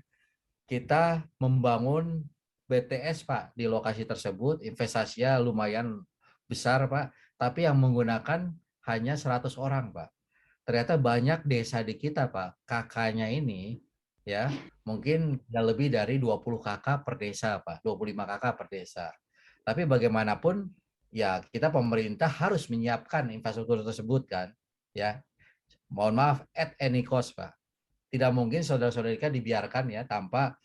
[SPEAKER 2] kita membangun BTS Pak di lokasi tersebut, investasinya lumayan besar Pak, tapi yang menggunakan hanya 100 orang Pak. Ternyata banyak desa di kita Pak, kakaknya ini ya mungkin lebih dari 20 kakak per desa Pak, 25 kakak per desa. Tapi bagaimanapun ya kita pemerintah harus menyiapkan infrastruktur tersebut kan, ya. Mohon maaf, at any cost Pak. Tidak mungkin saudara-saudara kita dibiarkan ya tanpa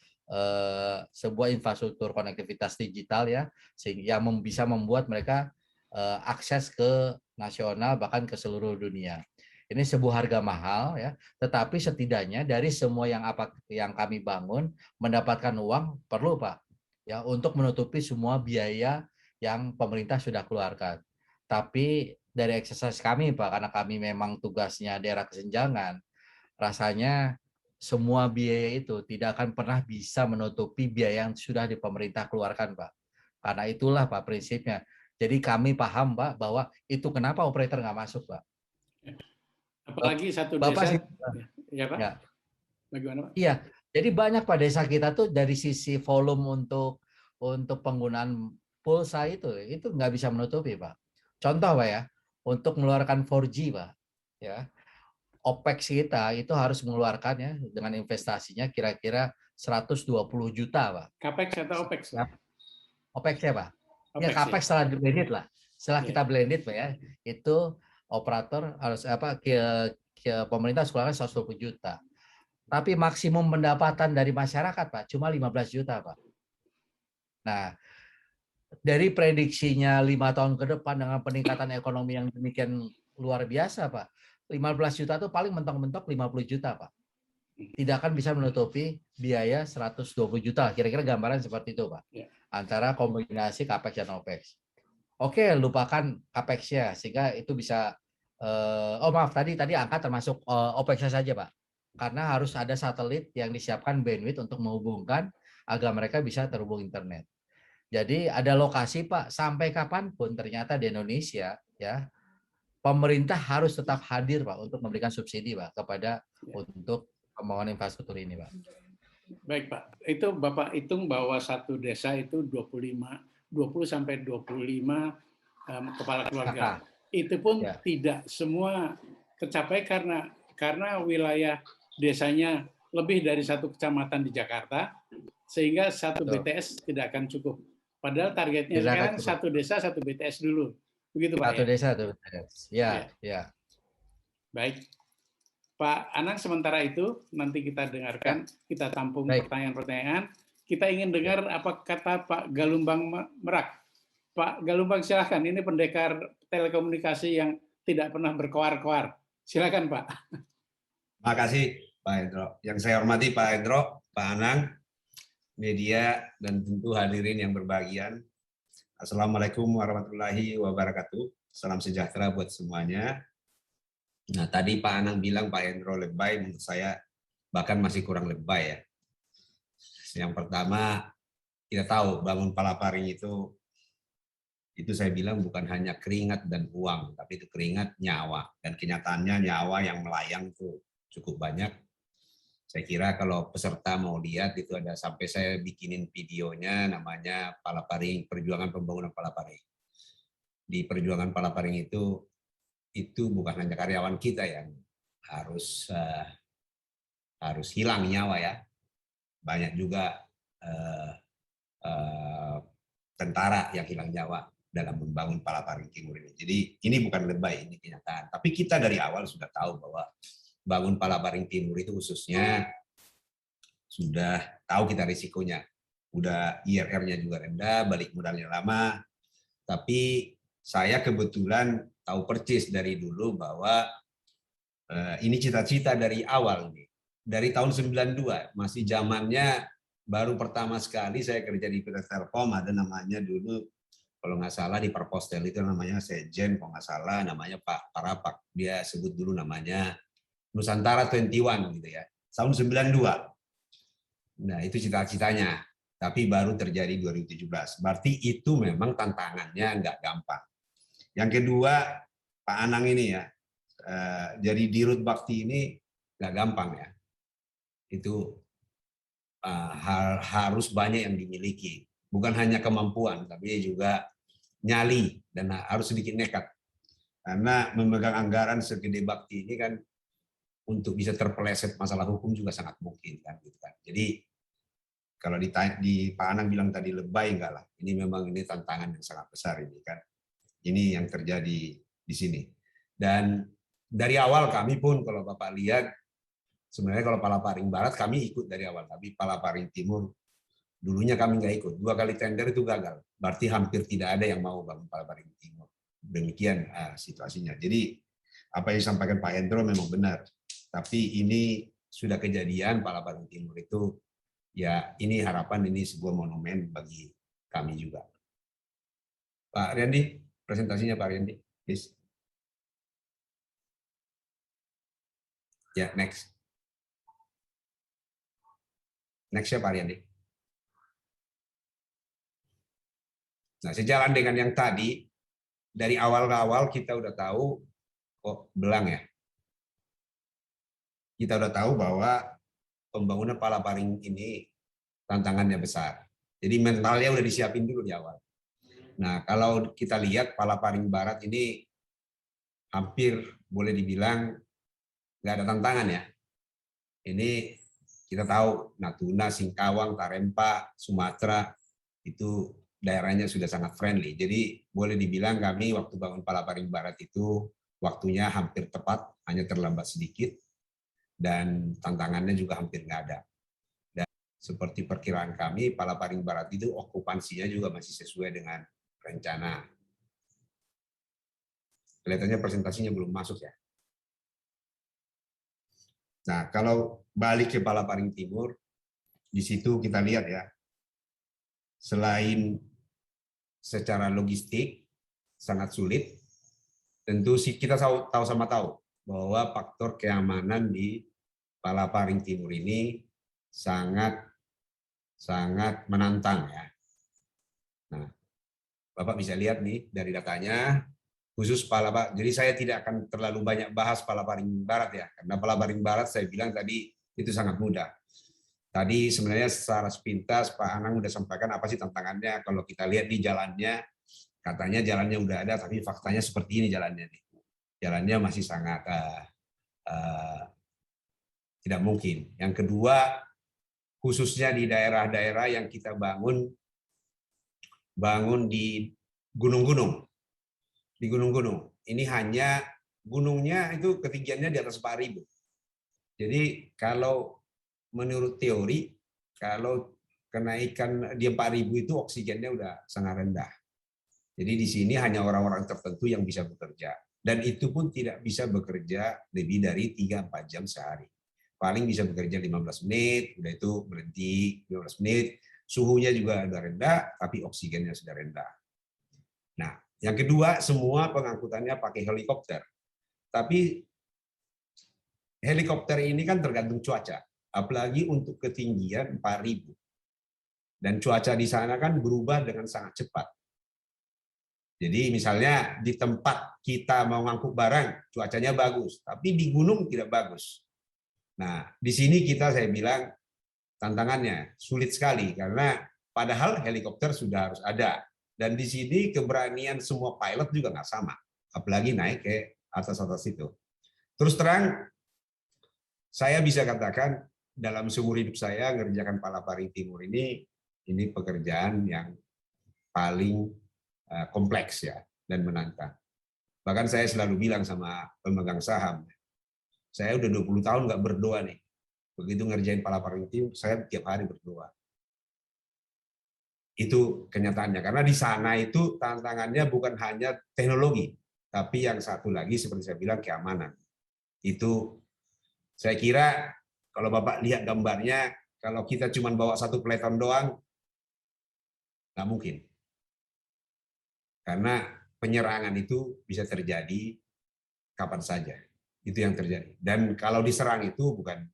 [SPEAKER 2] sebuah infrastruktur konektivitas digital ya, sehingga yang bisa membuat mereka akses ke nasional bahkan ke seluruh dunia. Ini sebuah harga mahal ya, tetapi setidaknya dari semua yang kami bangun mendapatkan uang perlu Pak ya untuk menutupi semua biaya yang pemerintah sudah keluarkan. Tapi dari eksersis kami Pak, karena kami memang tugasnya daerah kesenjangan, rasanya semua biaya itu tidak akan pernah bisa menutupi biaya yang sudah di pemerintah keluarkan Pak. Karena itulah Pak prinsipnya. Jadi kami paham Pak bahwa itu kenapa operator nggak masuk Pak.
[SPEAKER 4] Apalagi satu
[SPEAKER 2] Bapak
[SPEAKER 4] desa,
[SPEAKER 2] sih,
[SPEAKER 4] ya Pak?
[SPEAKER 2] ya.
[SPEAKER 4] Bagaimana Pak?
[SPEAKER 2] Iya, jadi banyak Pak desa kita tuh dari sisi volume untuk penggunaan pulsa itu nggak bisa menutupi Pak. Contoh Pak ya, untuk mengeluarkan 4G Pak, ya OPEX kita itu harus mengeluarkan ya dengan investasinya kira-kira 120 juta Pak.
[SPEAKER 4] Capex atau OPEX Pak?
[SPEAKER 2] OPEX ya Pak. Ya
[SPEAKER 4] OPEX,
[SPEAKER 2] Capex setelah blended lah. Setelah kita
[SPEAKER 4] Ya.
[SPEAKER 2] blended Pak ya, itu operator harus ke pemerintah sekolahnya 120 juta. Tapi maksimum pendapatan dari masyarakat Pak cuma 15 juta Pak. Nah, dari prediksinya 5 tahun ke depan dengan peningkatan ekonomi yang demikian luar biasa Pak, 15 juta itu paling mentok-mentok 50 juta Pak. Tidak akan bisa menutupi biaya 120 juta. Kira-kira gambaran seperti itu Pak.
[SPEAKER 4] Ya.
[SPEAKER 2] Antara kombinasi CAPEX dan OPEX. Oke, lupakan CAPEX-nya sehingga itu bisa maaf tadi angka termasuk OPEX saja Pak. Karena harus ada satelit yang disiapkan bandwidth untuk menghubungkan agar mereka bisa terhubung internet. Jadi ada lokasi Pak, sampai kapanpun ternyata di Indonesia ya pemerintah harus tetap hadir Pak untuk memberikan subsidi Pak kepada untuk pembangunan infrastruktur ini Pak.
[SPEAKER 4] Baik Pak, itu Bapak hitung bahwa satu desa itu 20 sampai 25 kepala keluarga. Itu pun tidak semua tercapai karena wilayah desanya lebih dari satu kecamatan di Jakarta, sehingga satu BTS tidak akan cukup. Padahal targetnya sekarang satu desa satu BTS dulu. Begitu Pak
[SPEAKER 2] satu desa satu BTS. Ya.
[SPEAKER 4] Baik. Pak Anang, sementara itu nanti kita dengarkan, kita tampung pertanyaan-pertanyaan. Kita ingin dengar apa kata Pak Galumbang Merak. Pak Galumbang silahkan, ini pendekar telekomunikasi yang tidak pernah berkoar-koar. Silakan Pak.
[SPEAKER 3] Terima kasih Pak Hendro. Yang saya hormati Pak Hendro, Pak Anang, media, dan tentu hadirin yang berbahagia. Assalamualaikum warahmatullahi wabarakatuh. Salam sejahtera buat semuanya. Nah, tadi Pak Anang bilang Pak Hendro lebay, menurut saya bahkan masih kurang lebay ya. Yang pertama, kita tahu bangun Palaparing itu Itu saya bilang bukan hanya keringat dan uang, tapi itu keringat nyawa. Dan kenyataannya nyawa yang melayang itu cukup banyak. Saya kira kalau peserta mau lihat itu ada sampai saya bikinin videonya namanya Palaparing, Perjuangan Pembangunan Palaparing. Di Perjuangan Palaparing itu bukan hanya karyawan kita yang harus hilang nyawa ya. Banyak juga tentara yang hilang nyawa dalam membangun Palaparing Timur ini. Jadi ini bukan lebay, ini kenyataan. Tapi kita dari awal sudah tahu bahwa bangun Palaparing Timur itu khususnya sudah tahu kita risikonya. Udah IRR-nya juga rendah, balik modalnya lama. Tapi saya kebetulan tahu persis dari dulu bahwa ini cita-cita dari awal nih. Dari tahun 92, masih zamannya baru pertama sekali saya kerja di PT Telkom, ada namanya dulu kalau nggak salah di Perpostel itu namanya Sejen, kalau nggak salah namanya Pak Parapak. Dia sebut dulu namanya Nusantara 21 gitu ya. Tahun 92. Nah, itu cita-citanya. Tapi baru terjadi 2017. Berarti itu memang tantangannya nggak gampang. Yang kedua, Pak Anang ini ya, jadi Dirut Bakti ini nggak gampang ya. Itu harus banyak yang dimiliki. Bukan hanya kemampuan, tapi juga nyali dan harus sedikit nekat. Karena memegang anggaran segede Bakti ini kan untuk bisa terpeleset masalah hukum juga sangat mungkin kan gitu kan. Jadi kalau di Pak Anang bilang tadi lebay enggak lah. Ini memang ini tantangan yang sangat besar ini kan. Ini yang terjadi di sini. Dan dari awal kami pun kalau Bapak lihat sebenarnya kalau Palaparing Barat kami ikut dari awal, tapi Palaparing Timur dulunya kami nggak ikut. 2 kali tender itu gagal. Berarti hampir tidak ada yang mau bangun Palaparing Timur. Demikian situasinya. Jadi apa yang disampaikan Pak Hendro memang benar. Tapi ini sudah kejadian Palaparing Timur itu, ya ini harapan ini sebuah monumen bagi kami juga. Pak Riyandi, presentasinya Pak Riyandi, please. Ya, next. Next ya Pak Riyandi. Nah, sejalan dengan yang tadi, dari awal-awal kita udah tahu kok belang ya. Kita udah tahu bahwa pembangunan Palaparing ini tantangannya besar. Jadi mentalnya udah disiapin dulu di awal. Nah, kalau kita lihat Palaparing Barat ini hampir boleh dibilang nggak ada tantangan ya. Ini kita tahu Natuna, Singkawang, Tarempa, Sumatera itu daerahnya sudah sangat friendly. Jadi boleh dibilang kami waktu bangun Palaparing Barat itu waktunya hampir tepat, hanya terlambat sedikit. Dan tantangannya juga hampir nggak ada. Dan seperti perkiraan kami, Palaparing Barat itu okupansinya juga masih sesuai dengan rencana. Kelihatannya presentasinya belum masuk ya. Nah, kalau balik ke Palaparing Timur, di situ kita lihat ya, selain secara logistik sangat sulit, tentu kita tahu sama tahu bahwa faktor keamanan di Palaparing Timur ini sangat menantang ya. Nah, Bapak bisa lihat nih dari datanya, khusus Palaparing. Jadi saya tidak akan terlalu banyak bahas Palaparing Barat ya, karena Palaparing Barat saya bilang tadi itu sangat mudah. Tadi sebenarnya secara sepintas Pak Anang udah sampaikan apa sih tantangannya. Kalau kita lihat di jalannya, katanya jalannya udah ada, tapi faktanya seperti ini jalannya nih. Jalannya masih sangat tidak mungkin. Yang kedua, khususnya di daerah-daerah yang kita bangun di gunung-gunung. Di gunung-gunung. Ini hanya gunungnya itu ketinggiannya di atas 4.000. Jadi kalau menurut teori, kalau kenaikan di 4.000 itu oksigennya udah sangat rendah. Jadi di sini hanya orang-orang tertentu yang bisa bekerja. Dan itu pun tidak bisa bekerja lebih dari 3-4 jam sehari. Paling bisa bekerja 15 menit, udah itu berhenti 15 menit, suhunya juga udah rendah, tapi oksigennya sudah rendah. Nah, yang kedua, semua pengangkutannya pakai helikopter. Tapi helikopter ini kan tergantung cuaca, apalagi untuk ketinggian 4.000. Dan cuaca di sana kan berubah dengan sangat cepat. Jadi misalnya di tempat kita mau ngangkut barang, cuacanya bagus, tapi di gunung tidak bagus. Nah, di sini saya bilang tantangannya sulit sekali karena padahal helikopter sudah harus ada. Dan di sini keberanian semua pilot juga nggak sama, apalagi naik ke atas-atas itu. Terus terang, saya bisa katakan dalam seumur hidup saya ngerjakan Palaparing Timur ini pekerjaan yang paling kompleks ya dan menantang. Bahkan saya selalu bilang sama pemegang saham, saya udah 20 tahun nggak berdoa nih. Begitu ngerjain Palaparing Timur, saya tiap hari berdoa. Itu kenyataannya. Karena di sana itu tantangannya bukan hanya teknologi, tapi yang satu lagi seperti saya bilang keamanan. Itu saya kira kalau Bapak lihat gambarnya, kalau kita cuma bawa satu peleton doang, nggak mungkin. Karena penyerangan itu bisa terjadi kapan saja. Itu yang terjadi. Dan kalau diserang itu bukan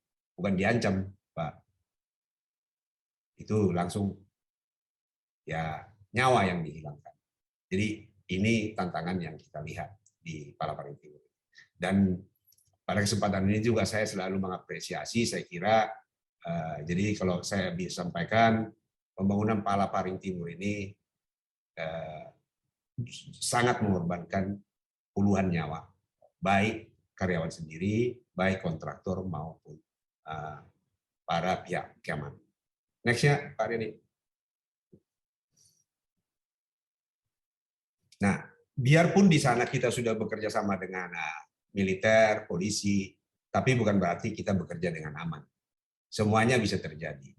[SPEAKER 3] diancam, Pak. Itu langsung ya nyawa yang dihilangkan. Jadi ini tantangan yang kita lihat di Palaparing Timur. Dan pada kesempatan ini juga saya selalu mengapresiasi, saya kira, jadi kalau saya bisa sampaikan, pembangunan Palaparing Timur ini sangat mengorbankan puluhan nyawa, baik karyawan sendiri, baik kontraktor maupun para pihak keamanan. Next-nya, Pak Denny. Nah, biarpun di sana kita sudah bekerja sama dengan militer, polisi, tapi bukan berarti kita bekerja dengan aman. Semuanya bisa terjadi.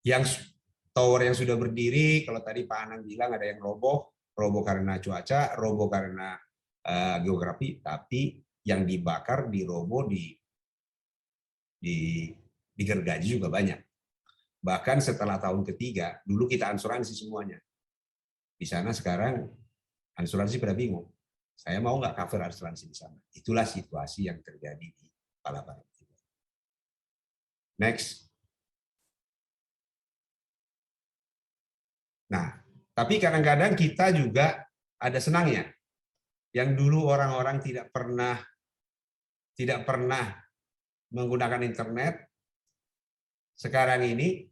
[SPEAKER 3] Yang tower yang sudah berdiri, kalau tadi Pak Anang bilang ada yang roboh karena cuaca, roboh karena geografi, tapi yang dibakar, diroboh, digergaji juga banyak. Bahkan setelah tahun ketiga, dulu kita asuransi semuanya. Di sana sekarang asuransi pada bingung. Saya mau nggak cover asuransi di sana. Itulah situasi yang terjadi di Palaparing Timur. Next. Nah, tapi kadang-kadang kita juga ada senangnya. Yang dulu orang-orang tidak pernah menggunakan internet, sekarang ini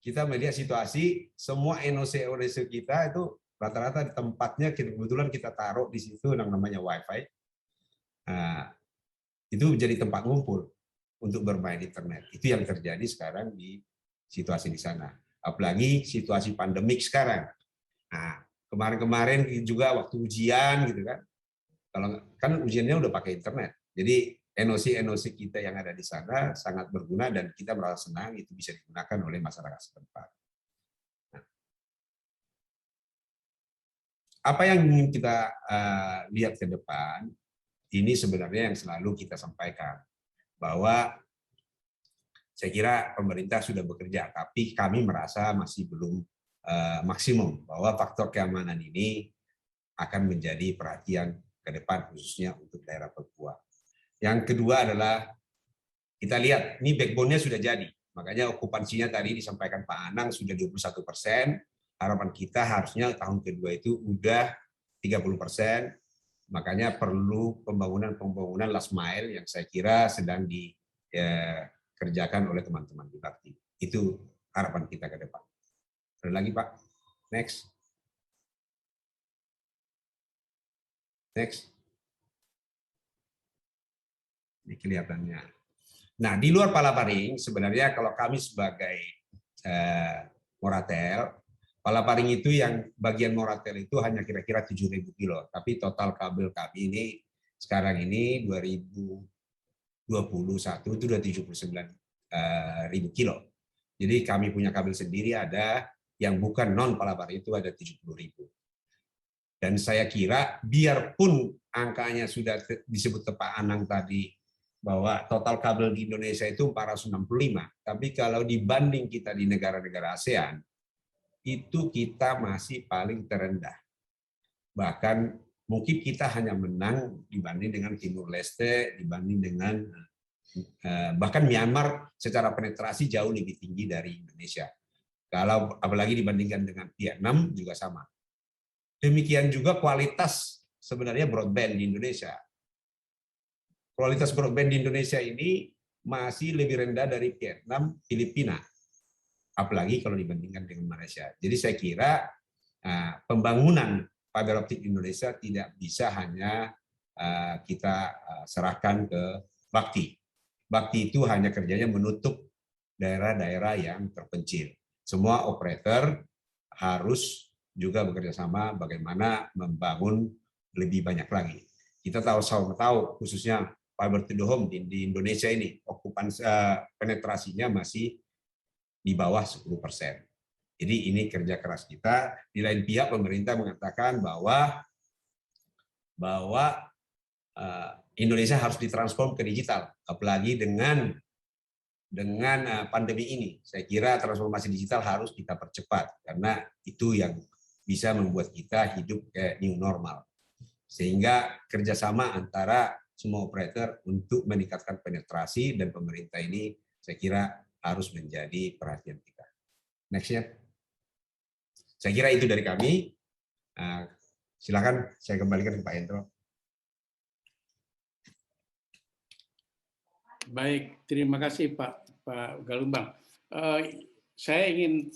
[SPEAKER 3] kita melihat situasi semua NOC kita itu rata-rata di tempatnya kebetulan kita taruh di situ yang namanya WiFi. Nah, itu menjadi tempat ngumpul untuk bermain internet. Itu yang terjadi sekarang di situasi di sana. Apalagi situasi pandemik sekarang. Nah, kemarin-kemarin juga waktu ujian gitu kan. Kalau kan ujiannya udah pakai internet. Jadi NOC kita yang ada di sana sangat berguna dan kita merasa senang itu bisa digunakan oleh masyarakat setempat. Nah, apa yang ingin kita lihat ke depan, ini sebenarnya yang selalu kita sampaikan. Bahwa saya kira pemerintah sudah bekerja, tapi kami merasa masih belum maksimum bahwa faktor keamanan ini akan menjadi perhatian ke depan khususnya untuk daerah Papua. Yang kedua adalah kita lihat ini backbone-nya sudah jadi. Makanya okupansinya tadi disampaikan Pak Anang sudah 21%. Harapan kita harusnya tahun kedua itu udah 30%. Makanya perlu pembangunan last mile yang saya kira sedang dikerjakan oleh teman-teman di Bakti. Itu harapan kita ke depan. Ada lagi Pak? Next. Next. Ini kelihatannya. Nah, di luar Palaparing, sebenarnya kalau kami sebagai Moratel, Palaparing itu yang bagian Moratel itu hanya kira-kira 7.000 kilo. Tapi total kabel kami ini sekarang ini 2021 itu sudah 79.000 kilo. Jadi kami punya kabel sendiri ada yang bukan non Palaparing itu ada 70.000. Dan saya kira biarpun angkanya sudah disebut Pak Anang tadi bahwa total kabel di Indonesia itu 465, tapi kalau dibanding kita di negara-negara ASEAN, itu kita masih paling terendah. Bahkan mungkin kita hanya menang dibanding dengan Timur Leste, dibanding dengan bahkan Myanmar secara penetrasi jauh lebih tinggi dari Indonesia. Kalau apalagi dibandingkan dengan Vietnam juga sama. Demikian juga kualitas sebenarnya broadband di Indonesia. Kualitas broadband di Indonesia ini masih lebih rendah dari Vietnam, Filipina, apalagi kalau dibandingkan dengan Malaysia. Jadi saya kira pembangunan fiber optik Indonesia tidak bisa hanya kita serahkan ke Bakti. Bakti itu hanya kerjanya menutup daerah-daerah yang terpencil. Semua operator harus juga bekerja sama bagaimana membangun lebih banyak lagi. Kita tahu khususnya fiber to the home di Indonesia ini penetrasinya masih di bawah 10%. Jadi ini kerja keras kita. Di lain pihak pemerintah mengatakan bahwa Indonesia harus ditransform ke digital, apalagi dengan pandemi ini. Saya kira transformasi digital harus kita percepat karena itu yang bisa membuat kita hidup kayak new normal. Sehingga kerjasama antara semua operator untuk meningkatkan penetrasi dan pemerintah ini saya kira harus menjadi perhatian kita. Next-nya. Saya kira itu dari kami. Silakan saya kembalikan ke Pak Hendro.
[SPEAKER 4] Baik, terima kasih Pak Galumbang. Saya ingin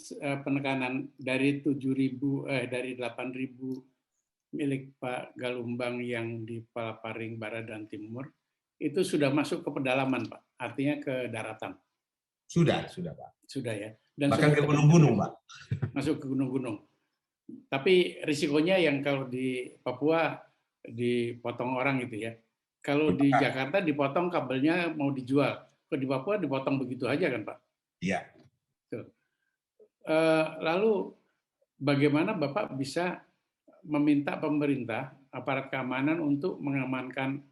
[SPEAKER 4] penekanan dari 8.000 milik Pak Galumbang yang di Palaparing Barat dan Timur itu sudah masuk ke pedalaman, Pak. Artinya ke daratan.
[SPEAKER 3] Sudah Pak.
[SPEAKER 4] Sudah ya. Dan
[SPEAKER 3] bahkan
[SPEAKER 4] sudah
[SPEAKER 3] ke gunung-gunung, Pak.
[SPEAKER 4] Masuk ke gunung-gunung. Tapi risikonya yang kalau di Papua dipotong orang gitu ya. Kalau di Jakarta dipotong kabelnya mau dijual. Kalau di Papua dipotong begitu aja kan, Pak?
[SPEAKER 3] Iya.
[SPEAKER 4] Lalu bagaimana Bapak bisa meminta pemerintah, aparat keamanan untuk mengamankan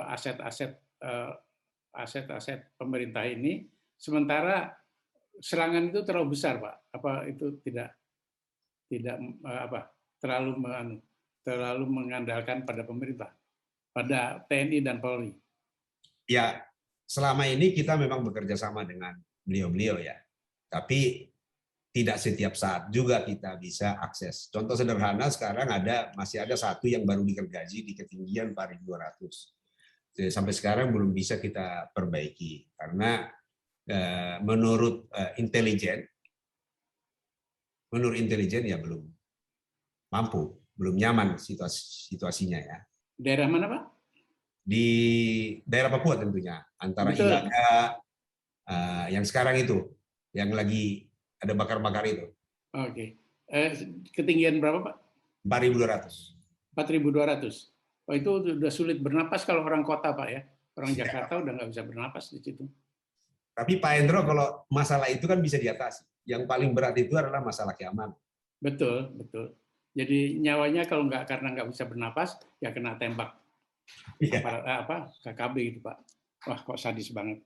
[SPEAKER 4] aset-aset pemerintah ini, sementara serangan itu terlalu besar, Pak? Apa itu tidak terlalu mengandalkan pada pemerintah, pada TNI dan Polri?
[SPEAKER 3] Ya, selama ini kita memang bekerja sama dengan beliau-beliau ya, tapi tidak setiap saat juga kita bisa akses. Contoh sederhana, sekarang masih ada satu yang baru digergaji di ketinggian 4.200. Sampai sekarang belum bisa kita perbaiki karena menurut intelijen ya belum mampu, belum nyaman situasinya ya.
[SPEAKER 4] Daerah mana, Pak?
[SPEAKER 3] Di daerah Papua tentunya, antara
[SPEAKER 4] Betul.
[SPEAKER 3] Ilaga yang sekarang itu, yang lagi ada bakar-bakar itu.
[SPEAKER 4] Oke. Ketinggian berapa, Pak?
[SPEAKER 3] 4.200.
[SPEAKER 4] 4.200. Oh, itu sudah sulit bernapas kalau orang kota, Pak ya. Orang Jakarta udah nggak bisa bernapas di situ.
[SPEAKER 3] Tapi Pak Hendro, kalau masalah itu kan bisa diatasi. Yang paling berat itu adalah masalah keamanan.
[SPEAKER 4] Betul, betul. Jadi nyawanya kalau karena nggak bisa bernapas, ya kena tembak.
[SPEAKER 3] Iya.
[SPEAKER 4] KKB gitu, Pak. Wah, kok sadis banget.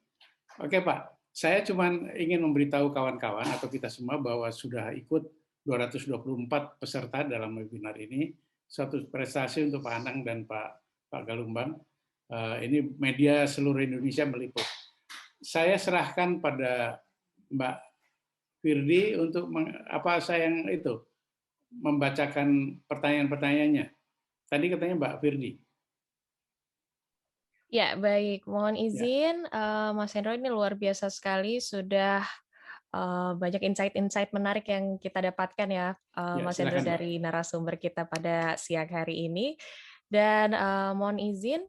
[SPEAKER 4] Oke, Pak. Saya cuma ingin memberitahu kawan-kawan atau kita semua bahwa sudah ikut 224 peserta dalam webinar ini. Suatu prestasi untuk Pak Anang dan Pak Galumbang. Ini media seluruh Indonesia meliput. Saya serahkan pada Mbak Firdi untuk membacakan pertanyaan-pertanyaannya. Tadi katanya Mbak Firdi.
[SPEAKER 1] Ya, baik. Mohon izin, Mas Hendro, ini luar biasa sekali. Sudah banyak insight-insight menarik yang kita dapatkan ya, Mas Hendro,
[SPEAKER 4] silakan,
[SPEAKER 1] dari narasumber kita pada siang hari ini. Dan mohon izin,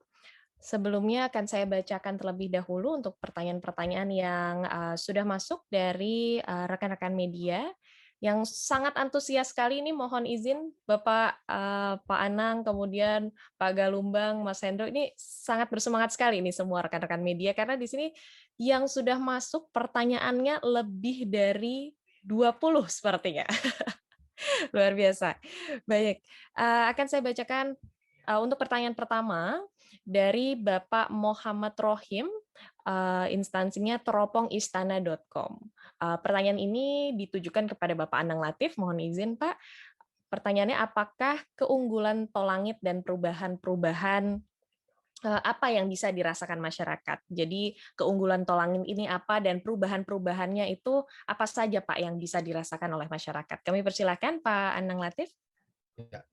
[SPEAKER 1] sebelumnya akan saya bacakan terlebih dahulu untuk pertanyaan-pertanyaan yang sudah masuk dari rekan-rekan media yang sangat antusias sekali ini. Mohon izin Bapak Pak Anang, kemudian Pak Galumbang, Mas Hendro, ini sangat bersemangat sekali ini semua rekan-rekan media karena di sini yang sudah masuk pertanyaannya lebih dari 20 sepertinya. Luar biasa. Baik, akan saya bacakan untuk pertanyaan pertama dari Bapak Muhammad Rohim, instansinya teropongistana.com. Pertanyaan ini ditujukan kepada Bapak Anang Latif, mohon izin Pak. Pertanyaannya, apakah keunggulan tol langit dan perubahan-perubahan apa yang bisa dirasakan masyarakat? Jadi keunggulan tol langit ini apa dan perubahan-perubahannya itu apa saja Pak yang bisa dirasakan oleh masyarakat? Kami persilakan Pak Anang Latif.
[SPEAKER 2] Ya.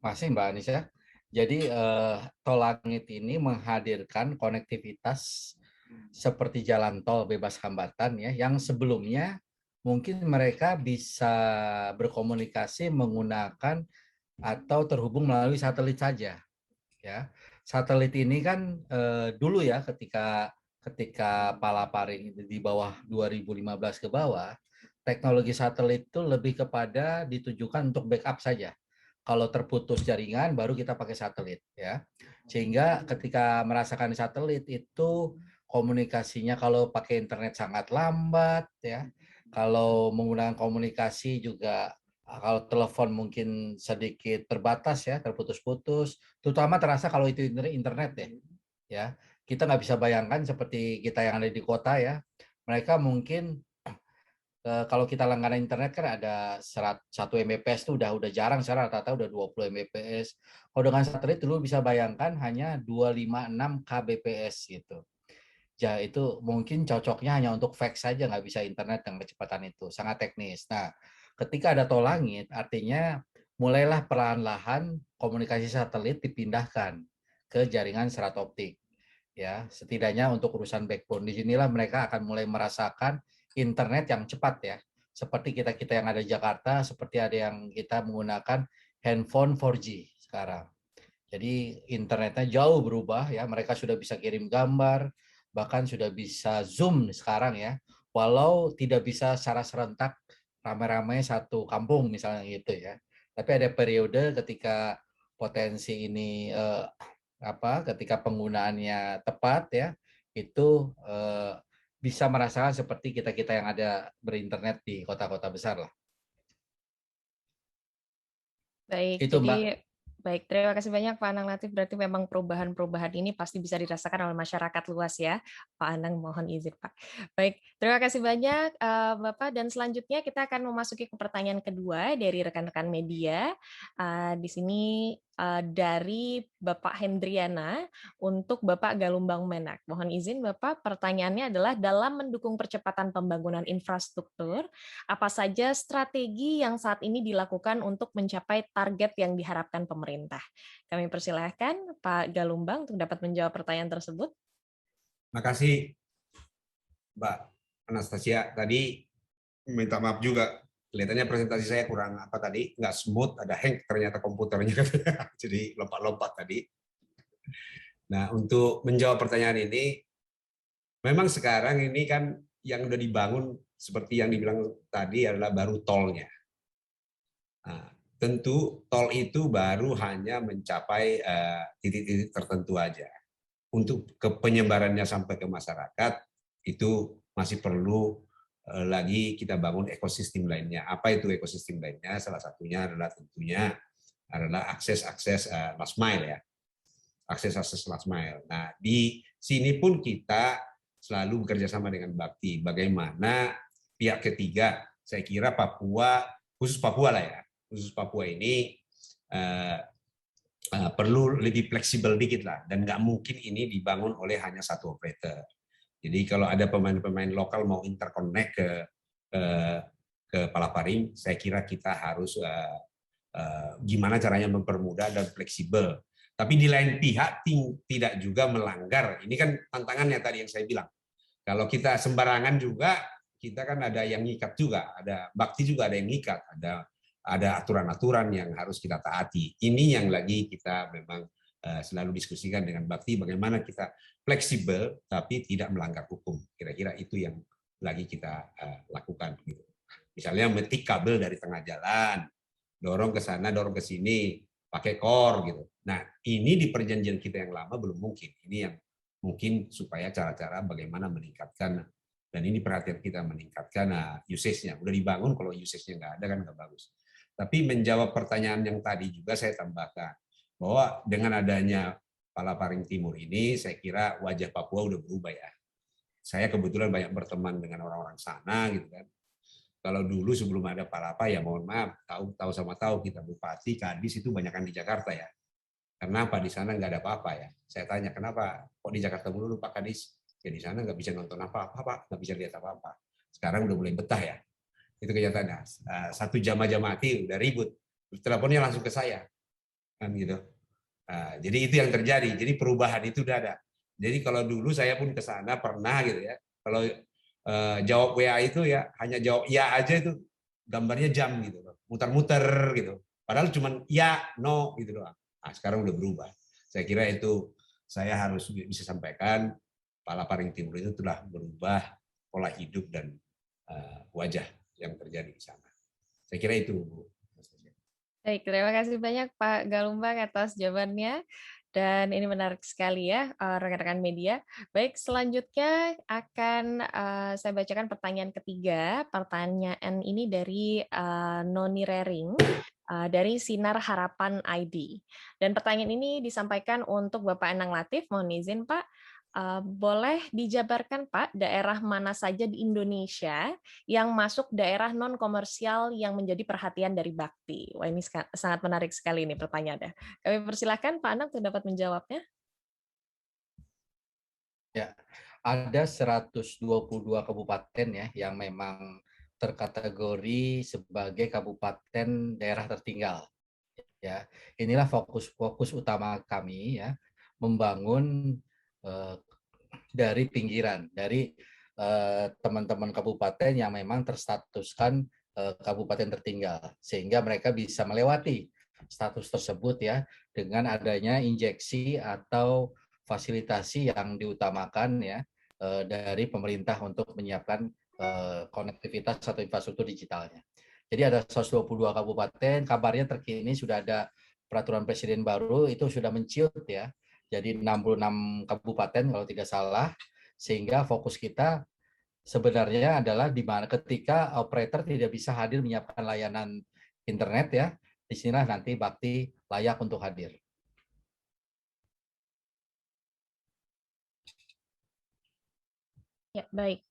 [SPEAKER 2] Masih Mbak Anissa. Jadi tol langit ini menghadirkan konektivitas seperti jalan tol bebas hambatan ya, yang sebelumnya mungkin mereka bisa berkomunikasi menggunakan atau terhubung melalui satelit saja ya. Satelit ini kan dulu ya ketika Palaparing di bawah 2015 ke bawah, teknologi satelit itu lebih kepada ditujukan untuk backup saja. Kalau terputus jaringan baru kita pakai satelit ya. Sehingga ketika merasakan satelit itu komunikasinya kalau pakai internet sangat lambat ya. Kalau menggunakan komunikasi juga kalau telepon mungkin sedikit terbatas ya, terputus-putus, terutama terasa kalau itu internet ya. Kita nggak bisa bayangkan seperti kita yang ada di kota ya. Mereka mungkin kalau kita langganan internet kan ada 1 Mbps itu udah jarang, sekarang rata-rata udah 20 Mbps. Kalau dengan satelit dulu bisa bayangkan hanya 256 Kbps gitu. Ya itu mungkin cocoknya hanya untuk fax saja, nggak bisa internet dengan kecepatan itu, sangat teknis. Nah, ketika ada tol langit, artinya mulailah perlahan-lahan komunikasi satelit dipindahkan ke jaringan serat optik. Ya, setidaknya untuk urusan backbone. Di sinilah mereka akan mulai merasakan internet yang cepat ya. Seperti kita-kita yang ada di Jakarta, seperti ada yang kita menggunakan handphone 4G sekarang. Jadi internetnya jauh berubah ya, mereka sudah bisa kirim gambar, bahkan sudah bisa Zoom sekarang ya. Walau tidak bisa secara serentak ramai-ramai satu kampung misalnya gitu ya. Tapi ada periode ketika potensi ini ketika penggunaannya tepat ya, itu bisa merasakan seperti kita-kita yang ada berinternet di kota-kota besar lah.
[SPEAKER 1] Baik,
[SPEAKER 2] Itu Mbak.
[SPEAKER 1] jadi baik, terima kasih banyak Pak Anang Latif. Berarti memang perubahan-perubahan ini pasti bisa dirasakan oleh masyarakat luas ya. Pak Anang mohon izin Pak. Baik, terima kasih banyak Bapak. Dan selanjutnya kita akan memasuki ke pertanyaan kedua dari rekan-rekan media. Di sini dari Bapak Hendriana untuk Bapak Galumbang Menak. Mohon izin Bapak, pertanyaannya adalah dalam mendukung percepatan pembangunan infrastruktur, apa saja strategi yang saat ini dilakukan untuk mencapai target yang diharapkan pemerintah? Kami persilahkan Pak Galumbang untuk dapat menjawab pertanyaan tersebut.
[SPEAKER 3] Terima kasih Mbak Anastasia. Tadi minta maaf juga, kelihatannya presentasi saya kurang nggak smooth, ada hang ternyata komputernya, jadi lompat-lompat tadi. Nah, untuk menjawab pertanyaan ini, memang sekarang ini kan yang udah dibangun seperti yang dibilang tadi adalah baru tolnya. Nah, tentu tol itu baru hanya mencapai titik-titik tertentu aja. Untuk penyebarannya sampai ke masyarakat itu masih perlu lagi kita bangun ekosistem lainnya. Apa itu ekosistem lainnya? Salah satunya adalah tentunya adalah akses-akses last mile ya. Akses-akses last mile. Nah, di sini pun kita selalu bekerja sama dengan Bakti. Bagaimana pihak ketiga, saya kira Papua, khusus Papua lah ya, khusus Papua ini perlu lebih fleksibel dikit lah, dan nggak mungkin ini dibangun oleh hanya satu operator. Jadi kalau ada pemain-pemain lokal mau interconnect ke Palaparing, saya kira kita harus gimana caranya mempermudah dan fleksibel. Tapi di lain pihak tidak juga melanggar. Ini kan tantangannya tadi yang saya bilang. Kalau kita sembarangan juga, kita kan ada yang ngikat juga, ada Bakti juga ada yang ngikat, ada aturan-aturan yang harus kita taati. Ini yang lagi kita memang selalu diskusikan dengan Bakti, bagaimana kita fleksibel tapi tidak melanggar hukum. Kira-kira itu yang lagi kita lakukan. Misalnya metik kabel dari tengah jalan, dorong ke sana, dorong ke sini, pakai core gitu. Nah, ini di perjanjian kita yang lama belum mungkin. Ini yang mungkin supaya cara-cara bagaimana meningkatkan, dan ini perhatian kita meningkatkan usage-nya. Udah dibangun, kalau usage-nya nggak ada kan nggak bagus. Tapi menjawab pertanyaan yang tadi juga saya tambahkan, bahwa dengan adanya Palaparing Timur ini, saya kira wajah Papua udah berubah ya. Saya kebetulan banyak berteman dengan orang-orang sana gitu kan. Kalau dulu sebelum ada Palapa ya mohon maaf, tahu sama tahu kita bupati, kadis itu banyakan di Jakarta ya. Kenapa di sana nggak ada apa-apa ya? Saya tanya kenapa kok di Jakarta mulu Pak Kadis? Ya di sana nggak bisa nonton apa-apa Pak, nggak bisa lihat apa-apa. Sekarang udah mulai betah ya. Itu kenyataannya. 1 jam aja mati udah ribut. Teleponnya langsung ke saya. kan gitu. Nah, jadi itu yang terjadi. Jadi perubahan itu udah ada. Jadi kalau dulu saya pun ke sana pernah gitu ya. Kalau jawab WA itu ya hanya jawab ya aja itu gambarnya jam gitu loh. Muter-muter gitu. Padahal cuma ya, no gitu doang. Nah, sekarang udah berubah. Saya kira itu saya harus bisa sampaikan Palaparing Timur itu telah berubah pola hidup dan wajah yang terjadi di sana. Saya kira itu, Bu.
[SPEAKER 1] Baik, terima kasih banyak Pak Galumbang atas jawabannya. Dan ini menarik sekali ya, rekan-rekan media. Baik, selanjutnya akan saya bacakan pertanyaan ketiga. Pertanyaan ini dari Noni Rering dari Sinar Harapan ID. Dan pertanyaan ini disampaikan untuk Bapak Enang Latif. Mohon izin Pak, boleh dijabarkan Pak daerah mana saja di Indonesia yang masuk daerah non komersial yang menjadi perhatian dari Bakti? Wah, ini sangat menarik sekali ini pertanyaannya. Kami persilahkan Pak Anang untuk dapat menjawabnya.
[SPEAKER 2] Ya, ada 122 kabupaten ya yang memang terkategori sebagai kabupaten daerah tertinggal. Ya, inilah fokus utama kami ya, membangun dari pinggiran, dari teman-teman kabupaten yang memang terstatuskan kabupaten tertinggal, sehingga mereka bisa melewati status tersebut ya dengan adanya injeksi atau fasilitasi yang diutamakan ya dari pemerintah untuk menyiapkan konektivitas atau infrastruktur digitalnya. Jadi ada 122 kabupaten, kabarnya terkini sudah ada peraturan presiden baru, itu sudah menciut ya. Jadi 66 kabupaten kalau tidak salah, sehingga fokus kita sebenarnya adalah di mana ketika operator tidak bisa hadir menyiapkan layanan internet ya, disinilah nanti Bakti layak untuk hadir.
[SPEAKER 1] Ya, baik.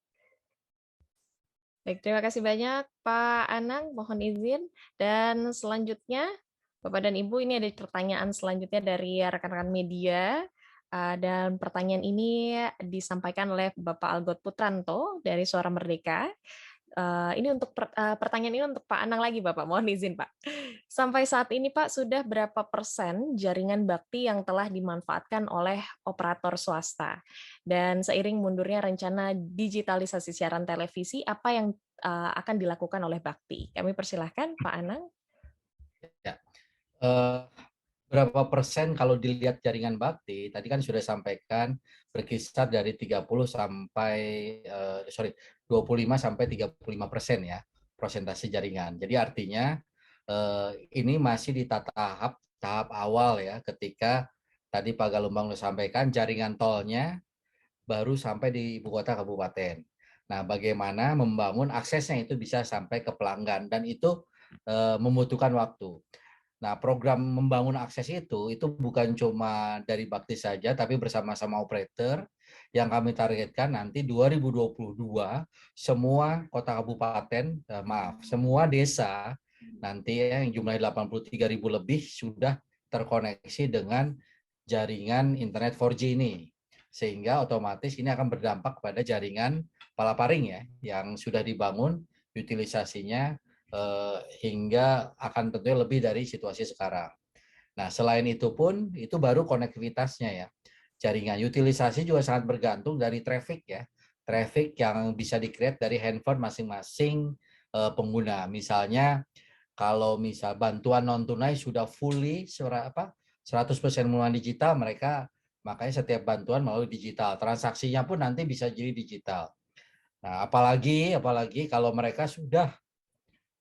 [SPEAKER 1] Baik, terima kasih banyak Pak Anang, mohon izin. Dan selanjutnya, Bapak dan Ibu, ini ada pertanyaan selanjutnya dari rekan-rekan media. Dan pertanyaan ini disampaikan oleh Bapak Algot Putranto dari Suara Merdeka. Ini untuk pertanyaan ini untuk Pak Anang lagi, Bapak. Mohon izin, Pak. Sampai saat ini, Pak, sudah berapa persen jaringan Bakti yang telah dimanfaatkan oleh operator swasta? Dan seiring mundurnya rencana digitalisasi siaran televisi, apa yang akan dilakukan oleh Bakti? Kami persilahkan, Pak Anang.
[SPEAKER 2] Ya. Berapa persen kalau dilihat jaringan Bakti, tadi kan sudah sampaikan berkisar dari 30 sampai 25 sampai 35% ya persentase jaringan. Jadi artinya ini masih di tahap awal ya, ketika tadi Pak Galumbang sudah sampaikan jaringan tolnya baru sampai di ibu kota kabupaten. Nah, bagaimana membangun aksesnya itu bisa sampai ke pelanggan, dan itu membutuhkan waktu. Nah, program membangun akses itu bukan cuma dari Bakti saja, tapi bersama-sama operator yang kami targetkan nanti 2022 semua kota kabupaten, semua desa nanti yang jumlahnya 83.000 lebih sudah terkoneksi dengan jaringan internet 4G ini. Sehingga otomatis ini akan berdampak pada jaringan Palaparing ya, yang sudah dibangun utilisasinya hingga akan tentunya lebih dari situasi sekarang. Nah, selain itu pun, itu baru konektivitasnya ya. Jaringan utilisasi juga sangat bergantung dari traffic ya. Traffic yang bisa di-create dari handphone masing-masing pengguna. Misalnya, kalau misal bantuan non-tunai sudah fully 100% menggunakan digital, makanya setiap bantuan melalui digital. Transaksinya pun nanti bisa jadi digital. Nah, apalagi kalau mereka sudah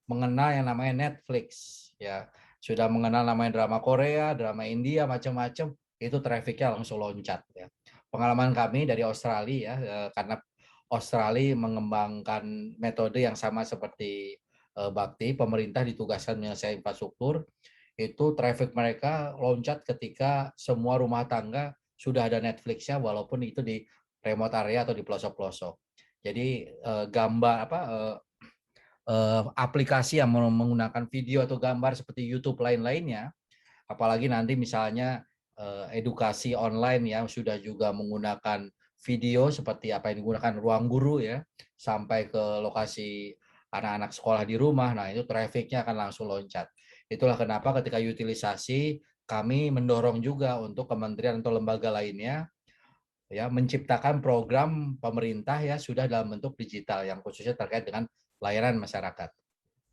[SPEAKER 2] mengenal yang namanya Netflix ya, sudah mengenal namanya drama Korea, drama India, macam-macam, itu trafficnya langsung loncat ya. Pengalaman kami dari Australia ya, karena Australia mengembangkan metode yang sama seperti Bakti, pemerintah ditugaskan menyelesaikan infrastruktur, itu traffic mereka loncat ketika semua rumah tangga sudah ada Netflix-nya, walaupun itu di remote area atau di pelosok-pelosok. Jadi aplikasi yang menggunakan video atau gambar seperti YouTube lain-lainnya, apalagi nanti misalnya edukasi online yang sudah juga menggunakan video seperti apa yang digunakan Ruang Guru ya, sampai ke lokasi anak-anak sekolah di rumah, nah itu trafficnya akan langsung loncat. Itulah kenapa ketika utilisasi kami mendorong juga untuk kementerian atau lembaga lainnya ya menciptakan program pemerintah ya sudah dalam bentuk digital yang khususnya terkait dengan layanan masyarakat.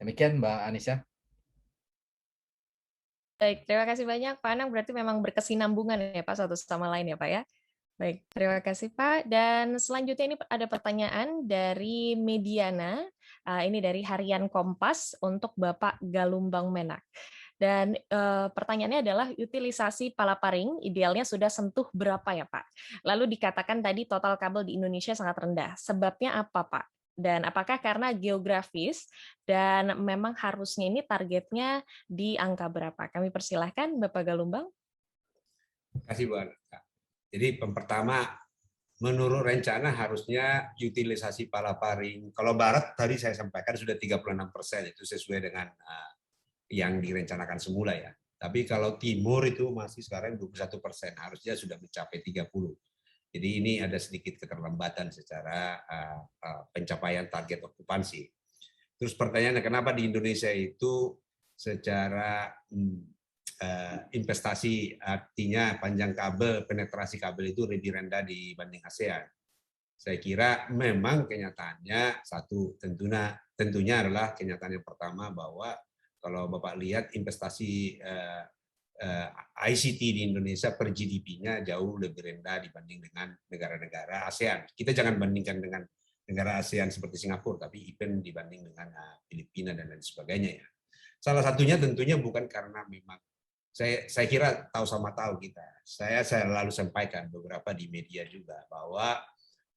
[SPEAKER 2] Demikian Mbak Anissa.
[SPEAKER 1] Baik, terima kasih banyak Pak Anang. Berarti memang berkesinambungan ya Pak satu sama lain ya Pak ya. Baik, terima kasih Pak. Dan selanjutnya ini ada pertanyaan dari Mediana. Ini dari Harian Kompas untuk Bapak Galumbang Menak. Dan pertanyaannya adalah utilisasi palaparing idealnya sudah sentuh berapa ya Pak? Lalu dikatakan tadi total kabel di Indonesia sangat rendah. Sebabnya apa Pak? Dan apakah karena geografis dan memang harusnya ini targetnya di angka berapa? Kami persilahkan Bapak Galumbang.
[SPEAKER 3] Terima kasih Bu Anita. Jadi pertama, menurut rencana harusnya utilisasi palaparing. Kalau Barat tadi saya sampaikan sudah 36%, itu sesuai dengan yang direncanakan semula ya. Tapi kalau Timur itu masih sekarang 21%, harusnya sudah mencapai 30%. Jadi ini ada sedikit keterlambatan secara pencapaian target okupansi. Terus pertanyaannya kenapa di Indonesia itu secara investasi artinya panjang kabel, penetrasi kabel itu lebih rendah dibanding ASEAN. Saya kira memang kenyataannya satu tentunya adalah kenyataan yang pertama bahwa kalau Bapak lihat investasi ICT di Indonesia per GDP-nya jauh lebih rendah dibanding dengan negara-negara ASEAN. Kita jangan bandingkan dengan negara ASEAN seperti Singapura, tapi even dibanding dengan Filipina dan lain sebagainya ya. Salah satunya tentunya bukan karena memang saya kira tahu sama tahu kita. Saya lalu sampaikan beberapa di media juga bahwa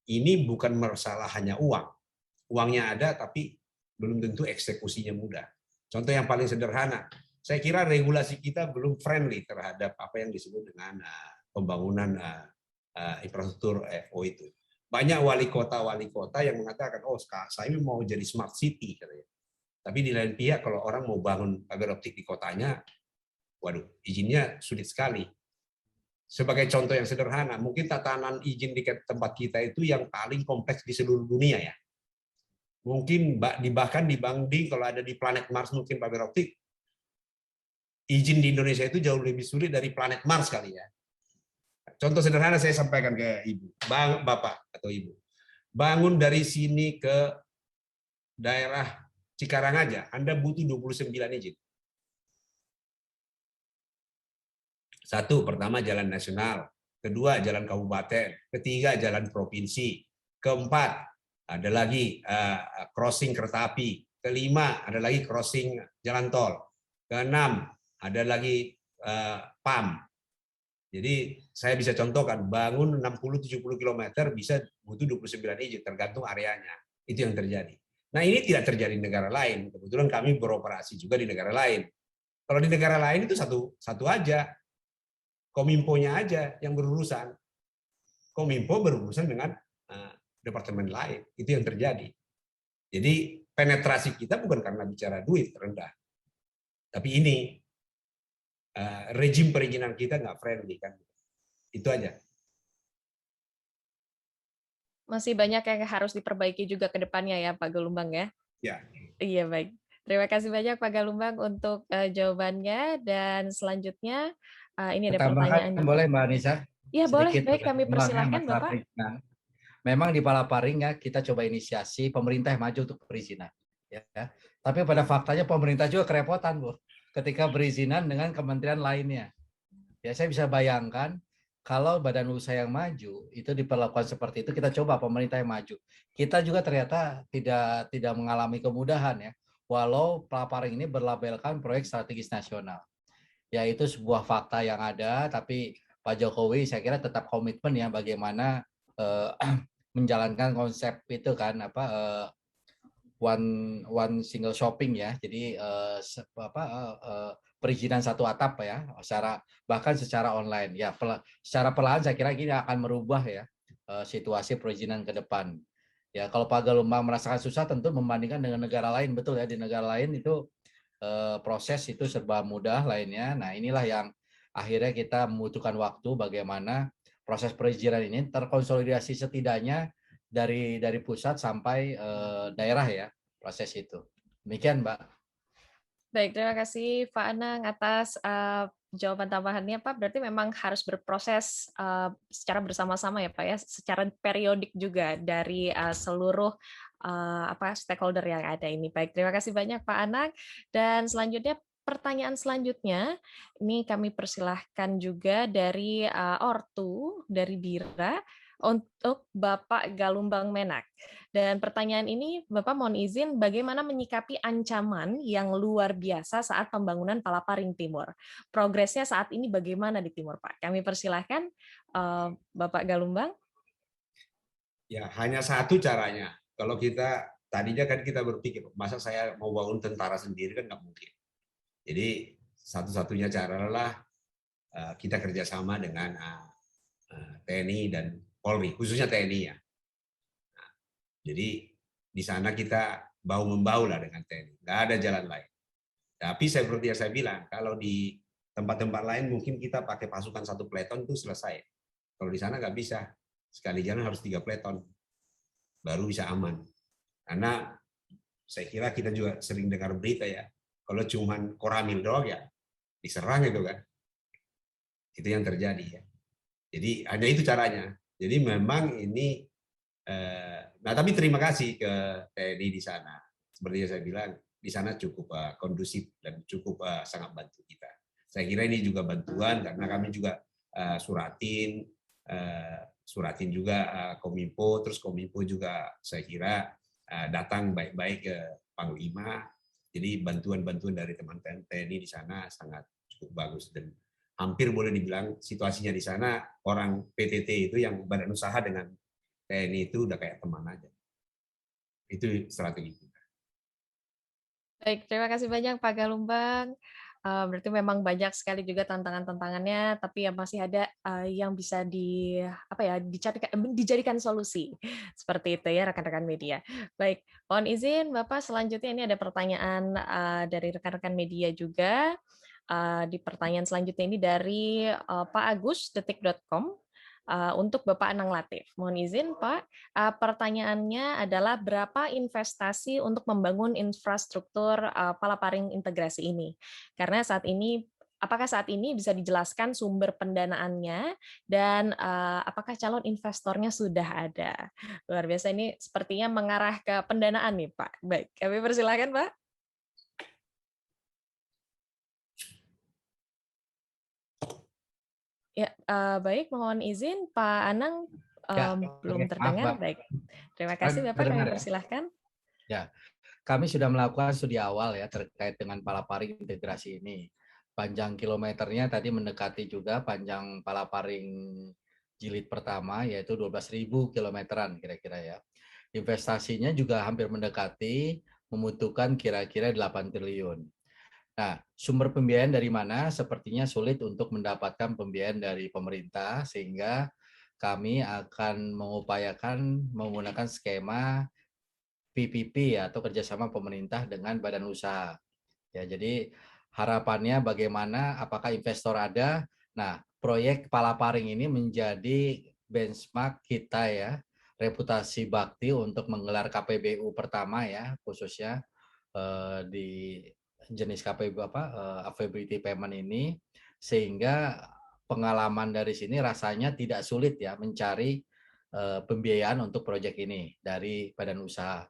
[SPEAKER 3] ini bukan masalah hanya uang. Uangnya ada tapi belum tentu eksekusinya mudah. Contoh yang paling sederhana, saya kira regulasi kita belum friendly terhadap apa yang disebut dengan pembangunan infrastruktur FO itu. Banyak wali kota yang mengatakan, oh saya mau jadi smart city, katanya. Tapi di lain pihak kalau orang mau bangun fiber optik di kotanya, waduh, izinnya sulit sekali. Sebagai contoh yang sederhana, mungkin tatanan izin di tempat kita itu yang paling kompleks di seluruh dunia ya. Mungkin bahkan dibanding kalau ada di planet Mars mungkin fiber optik, izin di Indonesia itu jauh lebih sulit dari planet Mars kali ya. Contoh sederhana saya sampaikan ke Ibu, Bapak atau Ibu. Bangun dari sini ke daerah Cikarang aja, Anda butuh 29 izin. Satu, pertama jalan nasional. Kedua, jalan kabupaten. Ketiga, jalan provinsi. Keempat, ada lagi crossing kereta api. Kelima, ada lagi crossing jalan tol. Keenam, ada lagi PAM. Jadi saya bisa contohkan, bangun 60-70 km bisa butuh 29 izin, tergantung areanya. Itu yang terjadi. Nah ini tidak terjadi di negara lain. Kebetulan kami beroperasi juga di negara lain. Kalau di negara lain itu satu aja. Kominfo-nya aja yang berurusan. Kominfo berurusan dengan departemen lain. Itu yang terjadi. Jadi penetrasi kita bukan karena bicara duit rendah. Tapi ini rejim perizinan kita nggak friendly kan. Itu aja.
[SPEAKER 1] Masih banyak yang harus diperbaiki juga ke depannya ya Pak Galumbang ya.
[SPEAKER 3] Ya.
[SPEAKER 1] Iya baik. Terima kasih banyak Pak Galumbang untuk jawabannya dan selanjutnya ini ada pertanyaan.
[SPEAKER 2] Boleh Mbak Anissa?
[SPEAKER 1] Iya boleh, baik kami persilahkan Bapak.
[SPEAKER 2] Memang di Palaparing ya kita coba inisiasi pemerintah yang maju untuk perizinan. Ya. Tapi pada faktanya pemerintah juga kerepotan Bu, ketika perizinan dengan kementerian lainnya. Ya saya bisa bayangkan kalau badan usaha yang maju itu diperlakukan seperti itu, kita coba pemerintah yang maju. Kita juga ternyata tidak mengalami kemudahan ya, walau Palaparing ini berlabelkan proyek strategis nasional. Ya itu sebuah fakta yang ada, tapi Pak Jokowi saya kira tetap komitmen ya bagaimana menjalankan konsep itu kan one single shopping ya. Jadi perizinan satu atap ya, bahkan secara online ya. Secara perlahan saya kira ini akan merubah ya situasi perizinan ke depan. Ya kalau Pak Galumbang merasakan susah tentu membandingkan dengan negara lain, betul ya, di negara lain itu proses itu serba mudah lainnya. Nah inilah yang akhirnya kita membutuhkan waktu bagaimana proses perizinan ini terkonsolidasi setidaknya dari pusat sampai daerah ya, proses itu. Demikian Mbak.
[SPEAKER 1] Baik, terima kasih Pak Anang atas jawaban tambahannya Pak. Berarti memang harus berproses secara bersama-sama ya Pak ya, secara periodik juga dari seluruh stakeholder yang ada ini. Baik, terima kasih banyak Pak Anang. Dan selanjutnya pertanyaan selanjutnya ini kami persilahkan juga dari Ortu dari Bira untuk Bapak Galumbang Menak. Dan pertanyaan ini, Bapak mohon izin, bagaimana menyikapi ancaman yang luar biasa saat pembangunan Palaparing Timur? Progresnya saat ini bagaimana di Timur, Pak? Kami persilahkan, Bapak Galumbang.
[SPEAKER 3] Ya, hanya satu caranya. Kalau kita tadinya kan kita berpikir, masa saya mau bangun tentara sendiri kan nggak mungkin. Jadi satu-satunya cara adalah kita kerjasama dengan TNI dan Polri, khususnya TNI ya. Jadi di sana kita bahu membahu lah dengan TNI, nggak ada jalan lain. Tapi seperti yang saya bilang, kalau di tempat-tempat lain mungkin kita pakai pasukan 1 peleton itu selesai. Kalau di sana nggak bisa, sekali jalan harus 3 peleton, baru bisa aman. Karena saya kira kita juga sering dengar berita ya, kalau cuman Koramil doang ya diserang itu kan. Itu yang terjadi ya. Jadi hanya itu caranya. Jadi memang ini nah tapi terima kasih ke TNI di sana. Seperti yang saya bilang, di sana cukup kondusif dan cukup sangat bantu kita. Saya kira ini juga bantuan karena kami juga suratin juga Kominfo, terus Kominfo juga saya kira datang baik-baik ke Panglima. Jadi bantuan-bantuan dari teman-teman TNI di sana sangat cukup bagus dan hampir boleh dibilang situasinya di sana orang PTT itu yang badan usaha dengan TNI itu udah kayak teman aja. Itu strategi kita.
[SPEAKER 1] Baik, terima kasih banyak Pak Galumbang. Berarti memang banyak sekali juga tantangan-tantangannya, tapi ya masih ada yang bisa dijadikan solusi. Seperti itu ya rekan-rekan media. Baik, mohon izin Bapak, selanjutnya ini ada pertanyaan dari rekan-rekan media juga. Di pertanyaan selanjutnya ini dari Pak Agus, detik.com. Untuk Bapak Anang Latif. Mohon izin Pak, pertanyaannya adalah berapa investasi untuk membangun infrastruktur Palaparing integrasi ini? Karena apakah saat ini bisa dijelaskan sumber pendanaannya dan apakah calon investornya sudah ada? Luar biasa, ini sepertinya mengarah ke pendanaan nih Pak. Baik, kami persilakan Pak. Ya, baik, mohon izin Pak Anang belum terdengar. Baik, terima kasih Bapak, kami persilahkan.
[SPEAKER 2] Ya, kami sudah melakukan studi awal ya terkait dengan Palaparing integrasi ini. Panjang kilometernya tadi mendekati juga panjang Palaparing jilid pertama, yaitu 12.000 kilometeran kira-kira ya. Investasinya juga hampir mendekati, membutuhkan kira-kira 8 triliun. Nah, sumber pembiayaan dari mana? Sepertinya sulit untuk mendapatkan pembiayaan dari pemerintah, sehingga kami akan mengupayakan menggunakan skema PPP atau kerjasama pemerintah dengan badan usaha. Ya, jadi harapannya bagaimana? Apakah investor ada? Nah, proyek Palaparing ini menjadi benchmark kita ya, reputasi bakti untuk menggelar KPBU pertama ya, khususnya di jenis KPBU availability payment ini, sehingga pengalaman dari sini rasanya tidak sulit ya mencari pembiayaan untuk proyek ini dari badan usaha.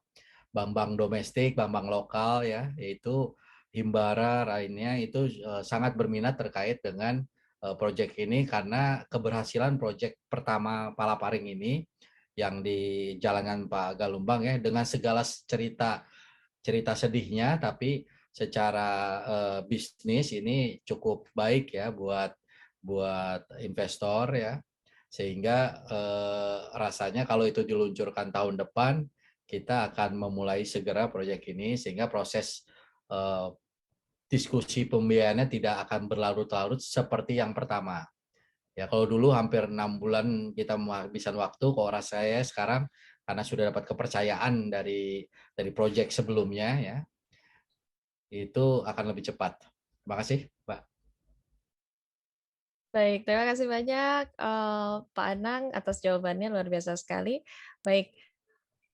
[SPEAKER 2] Bank-bank domestik, bank-bank lokal ya, yaitu Himbara lainnya itu sangat berminat terkait dengan proyek ini karena keberhasilan proyek pertama Palaparing ini yang dijalankan Pak Galumbang ya, dengan segala cerita sedihnya, tapi secara bisnis ini cukup baik ya buat investor ya, sehingga rasanya kalau itu diluncurkan tahun depan kita akan memulai segera proyek ini, sehingga proses diskusi pembiayaannya tidak akan berlarut-larut seperti yang pertama. Ya, kalau dulu hampir 6 bulan kita menghabiskan waktu, kok rasanya sekarang karena sudah dapat kepercayaan dari proyek sebelumnya ya, itu akan lebih cepat. Terima kasih, Mbak.
[SPEAKER 1] Baik, terima kasih banyak Pak Anang atas jawabannya, luar biasa sekali. Baik,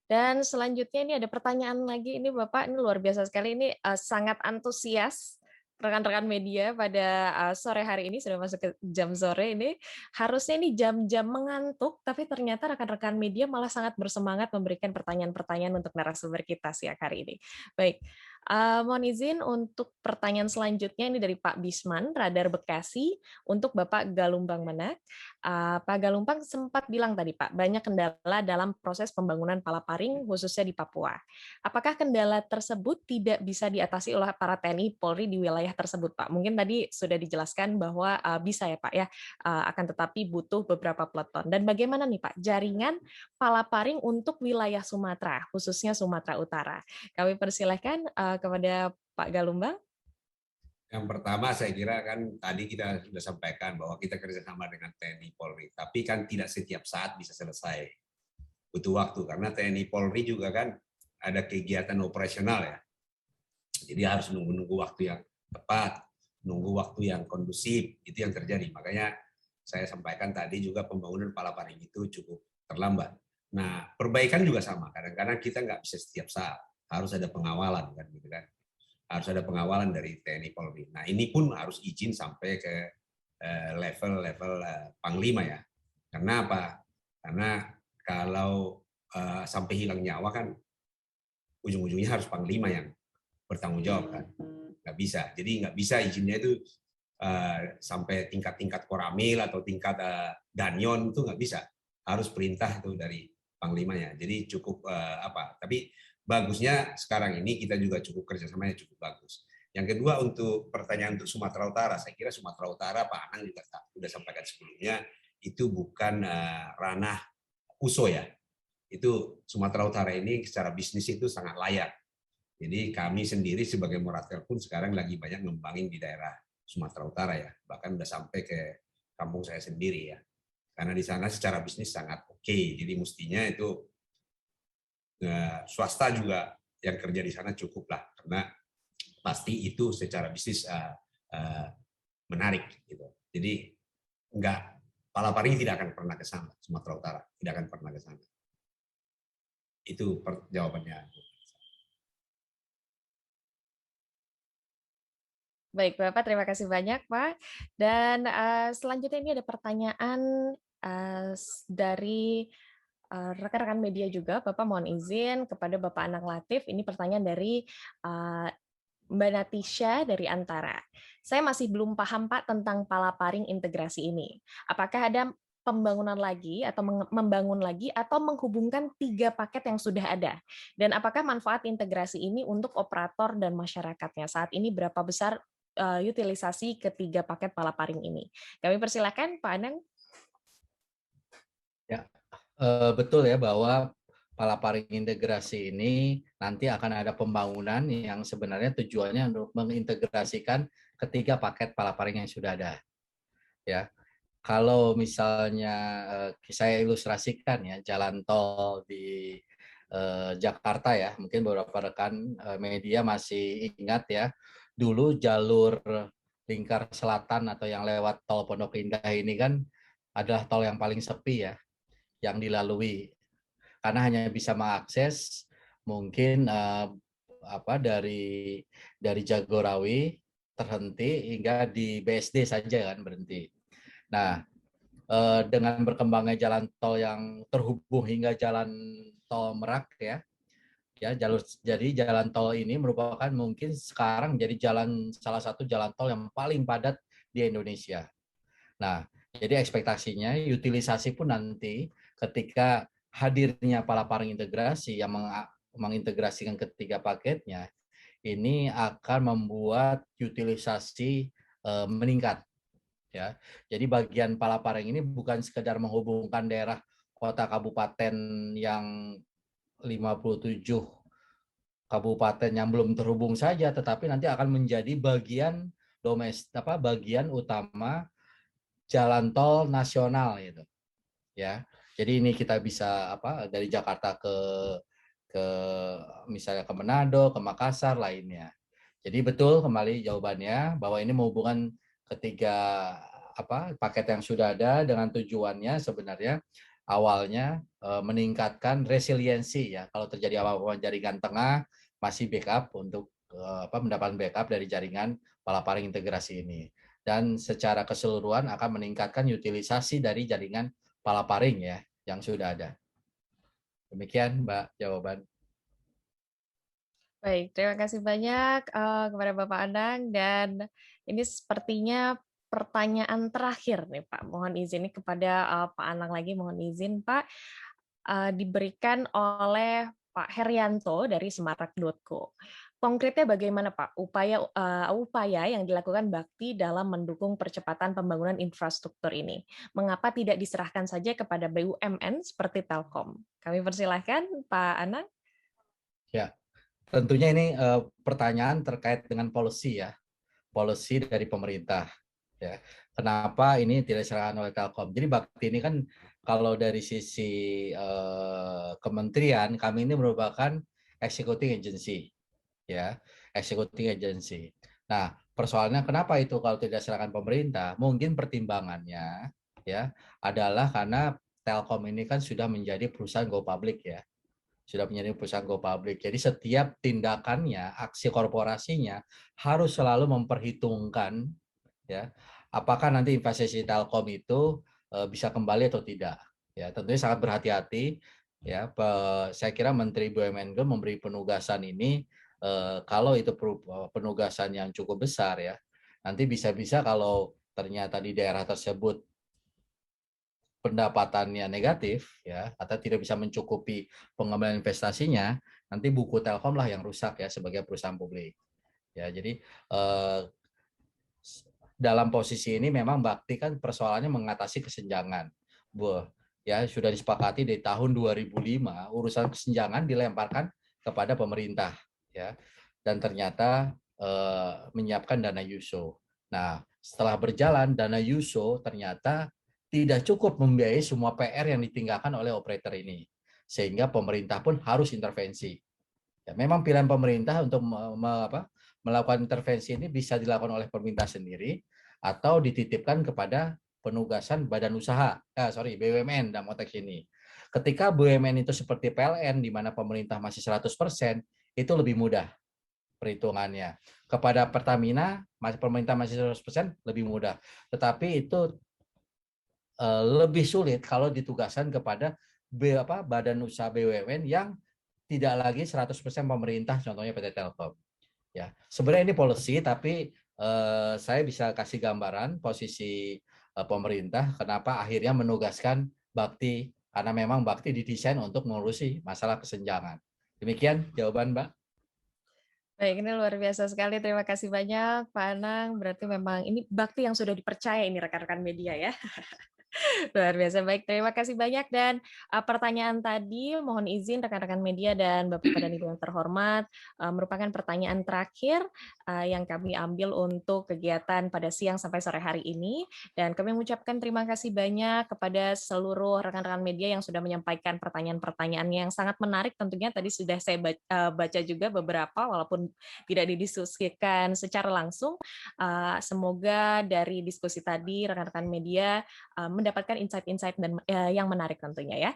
[SPEAKER 1] Dan selanjutnya ini ada pertanyaan lagi, ini Bapak ini luar biasa sekali, ini sangat antusias rekan-rekan media pada sore hari ini, sudah masuk ke jam sore ini, harusnya ini jam-jam mengantuk, tapi ternyata rekan-rekan media malah sangat bersemangat memberikan pertanyaan-pertanyaan untuk narasumber kita siang hari ini. Baik, mohon izin untuk pertanyaan selanjutnya ini dari Pak Bisman, Radar Bekasi, untuk Bapak Galumbang Menak. Pak Galumpang sempat bilang tadi Pak, banyak kendala dalam proses pembangunan Palaparing khususnya di Papua. Apakah kendala tersebut tidak bisa diatasi oleh para TNI Polri di wilayah tersebut Pak? Mungkin tadi sudah dijelaskan bahwa bisa ya Pak ya, akan tetapi butuh beberapa peleton. Dan bagaimana nih Pak, jaringan Palaparing untuk wilayah Sumatera, khususnya Sumatera Utara? Kami persilahkan kepada Pak Galumbang.
[SPEAKER 3] Yang pertama saya kira kan tadi kita sudah sampaikan bahwa kita kerjasama dengan TNI Polri, tapi kan tidak setiap saat bisa selesai. Butuh waktu karena TNI Polri juga kan ada kegiatan operasional ya. Jadi harus nunggu waktu yang tepat, nunggu waktu yang kondusif, itu yang terjadi. Makanya saya sampaikan tadi juga pembangunan Palaparing itu cukup terlambat. Nah, perbaikan juga sama. Kadang-kadang kita nggak bisa setiap saat, harus ada pengawalan kan gitu kan. Harus ada pengawalan dari TNI Polri. Nah, ini pun harus izin sampai ke level Panglima ya. Karena apa? Karena kalau sampai hilang nyawa kan ujung-ujungnya harus Panglima yang bertanggung jawab kan. Nggak bisa. Jadi nggak bisa izinnya itu sampai tingkat-tingkat Koramil atau tingkat Danyon itu nggak bisa. Harus perintah itu dari Panglimanya. Jadi cukup tapi bagusnya sekarang ini kita juga cukup kerjasamanya cukup bagus. Yang kedua untuk pertanyaan untuk Sumatera Utara, saya kira Sumatera Utara Pak Anang juga sudah sampaikan sebelumnya itu bukan ranah USO ya. Itu Sumatera Utara ini secara bisnis itu sangat layak. Jadi kami sendiri sebagai Moratel pun sekarang lagi banyak ngembangin di daerah Sumatera Utara ya. Bahkan udah sampai ke kampung saya sendiri ya. Karena di sana secara bisnis sangat oke. Jadi mestinya itu swasta juga yang kerja di sana cukup lah, karena pasti itu secara bisnis menarik gitu. Jadi Palaparing tidak akan pernah ke sana, Sumatera Utara tidak akan pernah ke sana. Itu jawabannya.
[SPEAKER 1] Baik Bapak, terima kasih banyak Pak. Dan selanjutnya ini ada pertanyaan dari rekan-rekan media juga. Bapak mohon izin kepada Bapak Anang Latif, ini pertanyaan dari Mbak Natisha dari Antara. Saya masih belum paham Pak tentang Palaparing integrasi ini. Apakah ada pembangunan lagi atau membangun lagi atau menghubungkan 3 paket yang sudah ada? Dan apakah manfaat integrasi ini untuk operator dan masyarakatnya? Saat ini berapa besar utilisasi ketiga paket Palaparing ini? Kami persilakan Pak Anang.
[SPEAKER 2] Ya, betul ya bahwa Palaparing integrasi ini nanti akan ada pembangunan yang sebenarnya tujuannya untuk mengintegrasikan ketiga paket Palaparing yang sudah ada. Ya, kalau misalnya saya ilustrasikan ya jalan tol di Jakarta ya, mungkin beberapa rekan media masih ingat ya, dulu jalur lingkar selatan atau yang lewat tol Pondok Indah ini kan adalah tol yang paling sepi ya, yang dilalui karena hanya bisa mengakses mungkin dari Jagorawi terhenti hingga di BSD saja kan berhenti. Nah, dengan berkembangnya jalan tol yang terhubung hingga jalan tol Merak ya jadi jalan tol ini merupakan mungkin sekarang jadi salah satu jalan tol yang paling padat di Indonesia. Nah, jadi ekspektasinya utilisasi pun nanti ketika hadirnya Palaparing integrasi yang mengintegrasikan ketiga paketnya, ini akan membuat utilisasi meningkat. Ya, jadi bagian Palaparing ini bukan sekedar menghubungkan daerah kota kabupaten yang 57 kabupaten yang belum terhubung saja, tetapi nanti akan menjadi bagian bagian utama jalan tol nasional gitu. Ya. Jadi ini kita bisa dari Jakarta ke misalnya ke Manado, ke Makassar lainnya. Jadi betul kembali jawabannya bahwa ini menghubungkan ketiga paket yang sudah ada dengan tujuannya sebenarnya awalnya meningkatkan resiliensi ya. Kalau terjadi apa-apa jaringan tengah masih backup untuk mendapatkan backup dari jaringan palaparing integrasi ini. Dan secara keseluruhan akan meningkatkan utilisasi dari jaringan palaparing ya yang sudah ada. Demikian Mbak jawaban.
[SPEAKER 1] Baik, terima kasih banyak kepada Bapak Anang, dan ini sepertinya pertanyaan terakhir nih Pak. Mohon izin nih kepada Pak Anang lagi, mohon izin Pak, diberikan oleh Pak Herianto dari Semarak.co. Konkretnya bagaimana Pak upaya yang dilakukan Bakti dalam mendukung percepatan pembangunan infrastruktur ini? Mengapa tidak diserahkan saja kepada BUMN seperti Telkom? Kami persilahkan Pak Anang.
[SPEAKER 2] Ya, tentunya ini pertanyaan terkait dengan policy ya, policy dari pemerintah. Ya, kenapa ini tidak diserahkan oleh Telkom? Jadi Bakti ini kan kalau dari sisi kementerian, kami ini merupakan executing agency, ya, executing agency. Nah, persoalannya kenapa itu kalau tidak diserahkan pemerintah? Mungkin pertimbangannya ya adalah karena Telkom ini kan sudah menjadi perusahaan go public ya, sudah menjadi perusahaan go public. Jadi setiap tindakannya, aksi korporasinya harus selalu memperhitungkan ya, apakah nanti investasi Telkom itu bisa kembali atau tidak. Ya, tentunya sangat berhati-hati ya. Saya kira Menteri BUMN memberi penugasan ini kalau itu penugasan yang cukup besar ya. Nanti bisa-bisa kalau ternyata di daerah tersebut pendapatannya negatif ya atau tidak bisa mencukupi pengembangan investasinya, nanti buku Telkom lah yang rusak ya sebagai perusahaan publik. Ya, jadi dalam posisi ini memang Bakti kan persoalannya mengatasi kesenjangan. Ya sudah disepakati dari tahun 2005 urusan kesenjangan dilemparkan kepada pemerintah ya. Dan ternyata menyiapkan dana YUSO. Nah, setelah berjalan dana YUSO ternyata tidak cukup membiayai semua PR yang ditinggalkan oleh operator ini. Sehingga pemerintah pun harus intervensi. Ya, memang pilihan pemerintah untuk melakukan intervensi ini bisa dilakukan oleh pemerintah sendiri atau dititipkan kepada penugasan badan usaha, BUMN dalam konteks ini. Ketika BUMN itu seperti PLN, di mana pemerintah masih 100%, itu lebih mudah perhitungannya. Kepada Pertamina, pemerintah masih 100%, lebih mudah. Tetapi itu lebih sulit kalau ditugaskan kepada badan usaha BUMN yang tidak lagi 100% pemerintah, contohnya PT Telkom. Ya, sebenarnya ini policy, tapi saya bisa kasih gambaran posisi pemerintah kenapa akhirnya menugaskan Bakti, karena memang Bakti didesain untuk mengurusi masalah kesenjangan. Demikian jawaban Mbak.
[SPEAKER 1] Baik, ini luar biasa sekali. Terima kasih banyak Pak Anang. Berarti memang ini Bakti yang sudah dipercaya ini rekan-rekan media ya. Luar biasa. Baik, terima kasih banyak. Dan pertanyaan tadi, mohon izin rekan-rekan media dan Bapak dan Ibu yang terhormat, merupakan pertanyaan terakhir yang kami ambil untuk kegiatan pada siang sampai sore hari ini. Dan kami mengucapkan terima kasih banyak kepada seluruh rekan-rekan media yang sudah menyampaikan pertanyaan-pertanyaan yang sangat menarik. Tentunya tadi sudah saya baca juga beberapa, walaupun tidak didiskusikan secara langsung. Semoga dari diskusi tadi rekan-rekan media mendapatkan insight-insight dan yang menarik tentunya ya.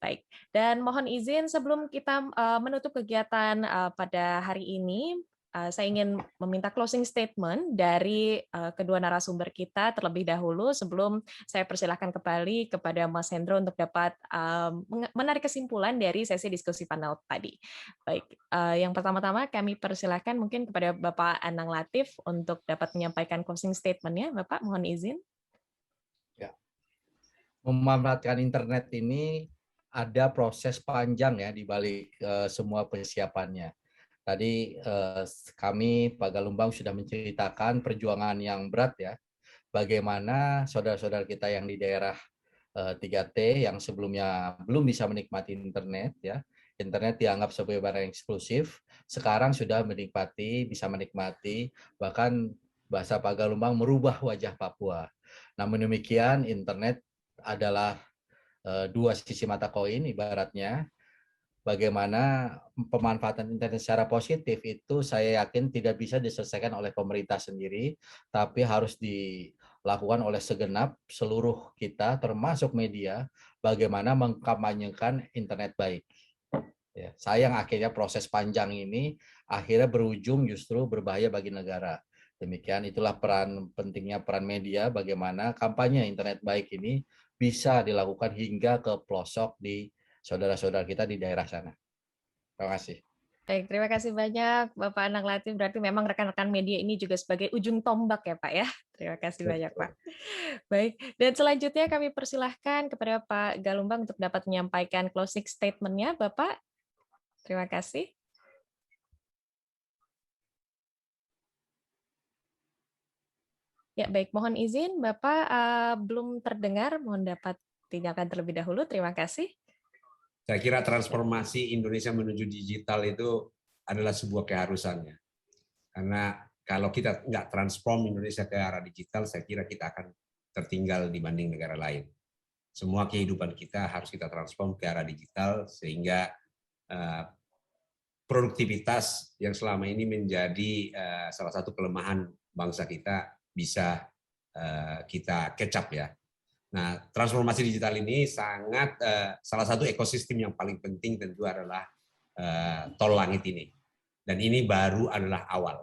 [SPEAKER 1] Baik. Dan mohon izin sebelum kita menutup kegiatan pada hari ini, saya ingin meminta closing statement dari kedua narasumber kita terlebih dahulu sebelum saya persilahkan kembali kepada Mas Hendro untuk dapat menarik kesimpulan dari sesi diskusi panel tadi. Baik, yang pertama-tama kami persilahkan mungkin kepada Bapak Anang Latif untuk dapat menyampaikan closing statement-nya. Bapak, mohon izin.
[SPEAKER 2] Memanfaatkan internet ini ada proses panjang ya di balik semua persiapannya. Tadi kami Pak Galumbang sudah menceritakan perjuangan yang berat ya. Bagaimana saudara-saudara kita yang di daerah 3T yang sebelumnya belum bisa menikmati internet ya. Internet dianggap sebagai barang eksklusif, sekarang sudah bisa menikmati, bahkan bahasa Pak Galumbang merubah wajah Papua. Namun demikian internet adalah dua sisi mata koin ibaratnya. Bagaimana pemanfaatan internet secara positif itu saya yakin tidak bisa diselesaikan oleh pemerintah sendiri, tapi harus dilakukan oleh segenap seluruh kita, termasuk media, bagaimana mengkampanyekan internet baik. Ya, sayang akhirnya proses panjang ini akhirnya berujung justru berbahaya bagi negara. Demikian itulah pentingnya peran media, bagaimana kampanye internet baik ini bisa dilakukan hingga ke pelosok di saudara-saudara kita di daerah sana. Terima kasih.
[SPEAKER 1] Baik, terima kasih banyak Bapak Anang Latif. Berarti memang rekan-rekan media ini juga sebagai ujung tombak ya Pak ya. Terima kasih banyak Pak. Baik, dan selanjutnya kami persilahkan kepada Pak Galumbang untuk dapat menyampaikan closing statement-nya Bapak. Terima kasih. Ya, baik. Mohon izin, Bapak belum terdengar. Mohon dapat tindakan terlebih dahulu. Terima kasih.
[SPEAKER 3] Saya kira transformasi Indonesia menuju digital itu adalah sebuah keharusannya. Karena kalau kita nggak transform Indonesia ke arah digital, saya kira kita akan tertinggal dibanding negara lain. Semua kehidupan kita harus kita transform ke arah digital, sehingga produktivitas yang selama ini menjadi salah satu kelemahan bangsa kita bisa kita catch up ya. Nah, transformasi digital ini sangat salah satu ekosistem yang paling penting tentu adalah tol langit ini. Dan ini baru adalah awal.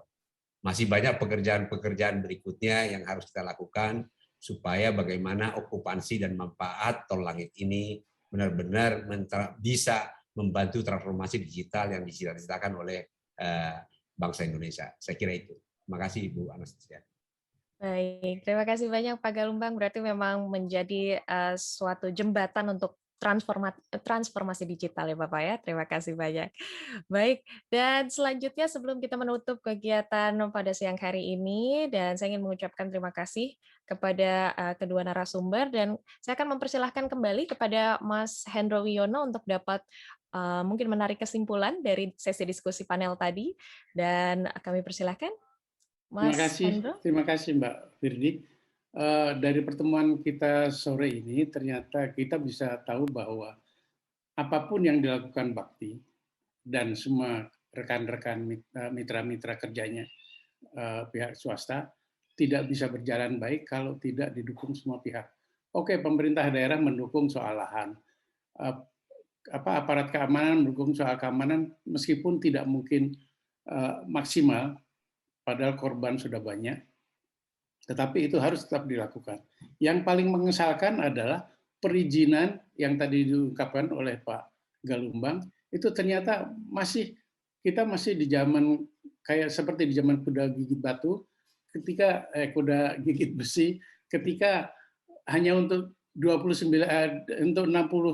[SPEAKER 3] Masih banyak pekerjaan-pekerjaan berikutnya yang harus kita lakukan supaya bagaimana okupansi dan manfaat tol langit ini benar-benar bisa membantu transformasi digital yang dicita-citakan oleh bangsa Indonesia. Saya kira itu. Terima kasih Ibu Anastasia.
[SPEAKER 1] Baik, terima kasih banyak Pak Galumbang. Berarti memang menjadi suatu jembatan untuk transformasi digital ya Bapak ya. Terima kasih banyak. Baik, dan selanjutnya sebelum kita menutup kegiatan pada siang hari ini, dan saya ingin mengucapkan terima kasih kepada kedua narasumber, dan saya akan mempersilahkan kembali kepada Mas Hendro Wiono untuk dapat mungkin menarik kesimpulan dari sesi diskusi panel tadi, dan kami persilahkan. Mas Hendro.
[SPEAKER 4] Terima kasih Mbak Firdi. Dari pertemuan kita sore ini ternyata kita bisa tahu bahwa apapun yang dilakukan Bakti dan semua rekan-rekan mitra-mitra kerjanya pihak swasta tidak bisa berjalan baik kalau tidak didukung semua pihak. Oke, pemerintah daerah mendukung soal lahan, aparat keamanan mendukung soal keamanan meskipun tidak mungkin maksimal, padahal korban sudah banyak, tetapi itu harus tetap dilakukan. Yang paling mengesalkan adalah perizinan yang tadi diungkapkan oleh Pak Galumbang, itu ternyata kita masih di zaman kayak seperti di zaman kuda gigit batu, ketika kuda gigit besi, ketika hanya untuk 60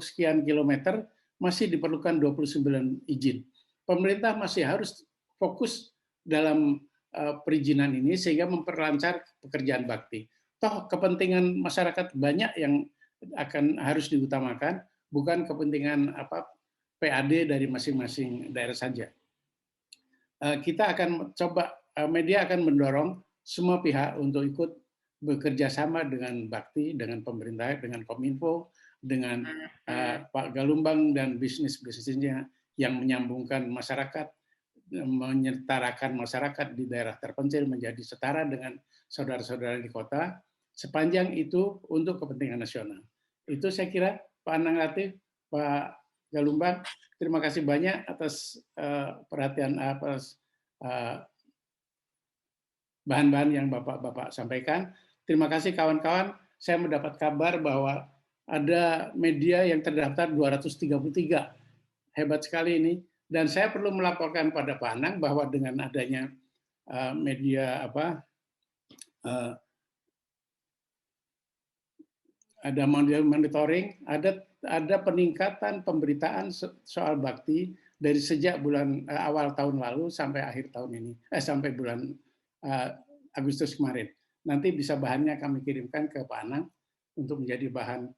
[SPEAKER 4] sekian kilometer masih diperlukan 29 izin. Pemerintah masih harus fokus dalam perizinan ini sehingga memperlancar pekerjaan bakti. Toh kepentingan masyarakat banyak yang harus diutamakan, bukan kepentingan PAD dari masing-masing daerah saja. Kita akan coba, media akan mendorong semua pihak untuk ikut bekerja sama dengan bakti, dengan pemerintah, dengan Kominfo, dengan Pak Galumbang dan bisnisnya yang menyambungkan masyarakat, menyetarakan masyarakat di daerah terpencil menjadi setara dengan saudara-saudara di kota, sepanjang itu untuk kepentingan nasional. Itu saya kira Pak Anang Latif, Pak Galumbang, terima kasih banyak atas perhatian atas bahan-bahan yang Bapak sampaikan. Terima kasih kawan-kawan, saya mendapat kabar bahwa ada media yang terdaftar 233. Hebat sekali ini. Dan saya perlu melaporkan pada Pak Anang bahwa dengan adanya media ada monitoring, ada peningkatan pemberitaan soal bakti dari sejak bulan awal tahun lalu sampai akhir tahun ini, sampai bulan Agustus kemarin. Nanti bisa bahannya kami kirimkan ke Pak Anang untuk menjadi bahan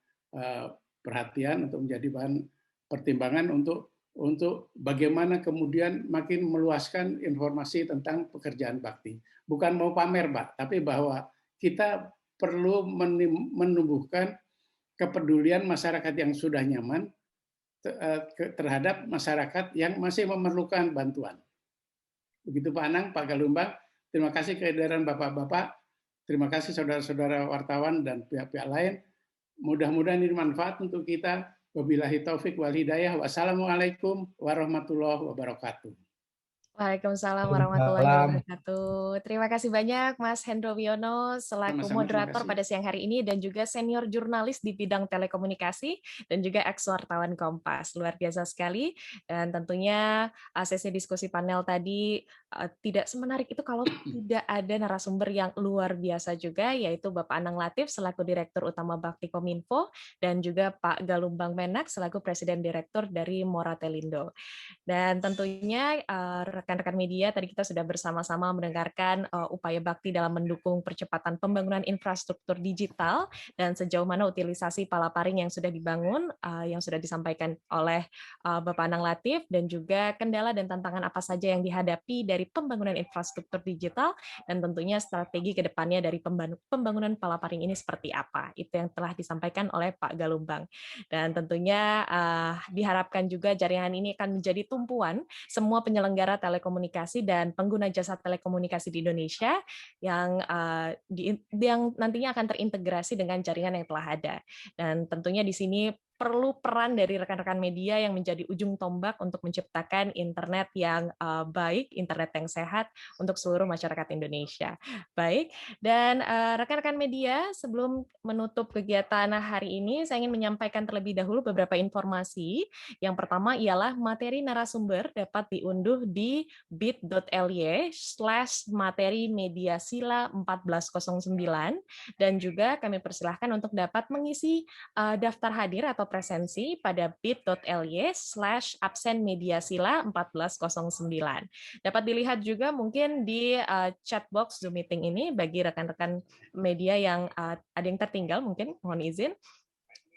[SPEAKER 4] perhatian, untuk menjadi bahan pertimbangan untuk bagaimana kemudian makin meluaskan informasi tentang pekerjaan bakti. Bukan mau pamer, Pak, tapi bahwa kita perlu menumbuhkan kepedulian masyarakat yang sudah nyaman terhadap masyarakat yang masih memerlukan bantuan. Begitu Pak Anang, Pak Galumbang, terima kasih kehadiran Bapak-Bapak. Terima kasih saudara-saudara wartawan dan pihak-pihak lain. Mudah-mudahan ini bermanfaat untuk kita. Wabillahi taufik wal hidayah. Wassalamualaikum warahmatullahi wabarakatuh.
[SPEAKER 1] Waalaikumsalam warahmatullahi
[SPEAKER 2] Waalaikumsalam.
[SPEAKER 1] wabarakatuh. Terima kasih banyak Mas Hendro Wiono selaku
[SPEAKER 4] Sama-sama, terima
[SPEAKER 1] moderator
[SPEAKER 4] kasih.
[SPEAKER 1] pada siang hari ini dan juga senior jurnalis di bidang telekomunikasi dan juga ex-wartawan Kompas. Luar biasa sekali dan tentunya sesi diskusi panel tadi tidak semenarik itu kalau tidak ada narasumber yang luar biasa juga, yaitu Bapak Anang Latif selaku Direktur Utama Bakti Kominfo dan juga Pak Galumbang Menak selaku Presiden Direktur dari Moratelindo. Dan tentunya rekan-rekan media tadi kita sudah bersama-sama mendengarkan upaya Bakti dalam mendukung percepatan pembangunan infrastruktur digital dan sejauh mana utilisasi palaparing yang sudah dibangun, yang sudah disampaikan oleh Bapak Anang Latif, dan juga kendala dan tantangan apa saja yang dihadapi dari pembangunan infrastruktur digital, dan tentunya strategi ke depannya dari pembangunan palaparing ini seperti apa. Itu yang telah disampaikan oleh Pak Galumbang. Dan tentunya diharapkan juga jaringan ini akan menjadi tumpuan semua penyelenggara telekomunikasi dan pengguna jasa telekomunikasi di Indonesia yang nantinya akan terintegrasi dengan jaringan yang telah ada. Dan tentunya di sini perlu peran dari rekan-rekan media yang menjadi ujung tombak untuk menciptakan internet yang baik, internet yang sehat untuk seluruh masyarakat Indonesia. Baik, dan rekan-rekan media, sebelum menutup kegiatan hari ini, saya ingin menyampaikan terlebih dahulu beberapa informasi. Yang pertama ialah materi narasumber dapat diunduh di bit.ly/materi-mediasila1409 dan juga kami persilahkan untuk dapat mengisi daftar hadir atau presensi pada bit.ly/absen-mediasila1409. Dapat dilihat juga mungkin di chat box Zoom meeting ini bagi rekan-rekan media yang ada yang tertinggal, mungkin mohon izin.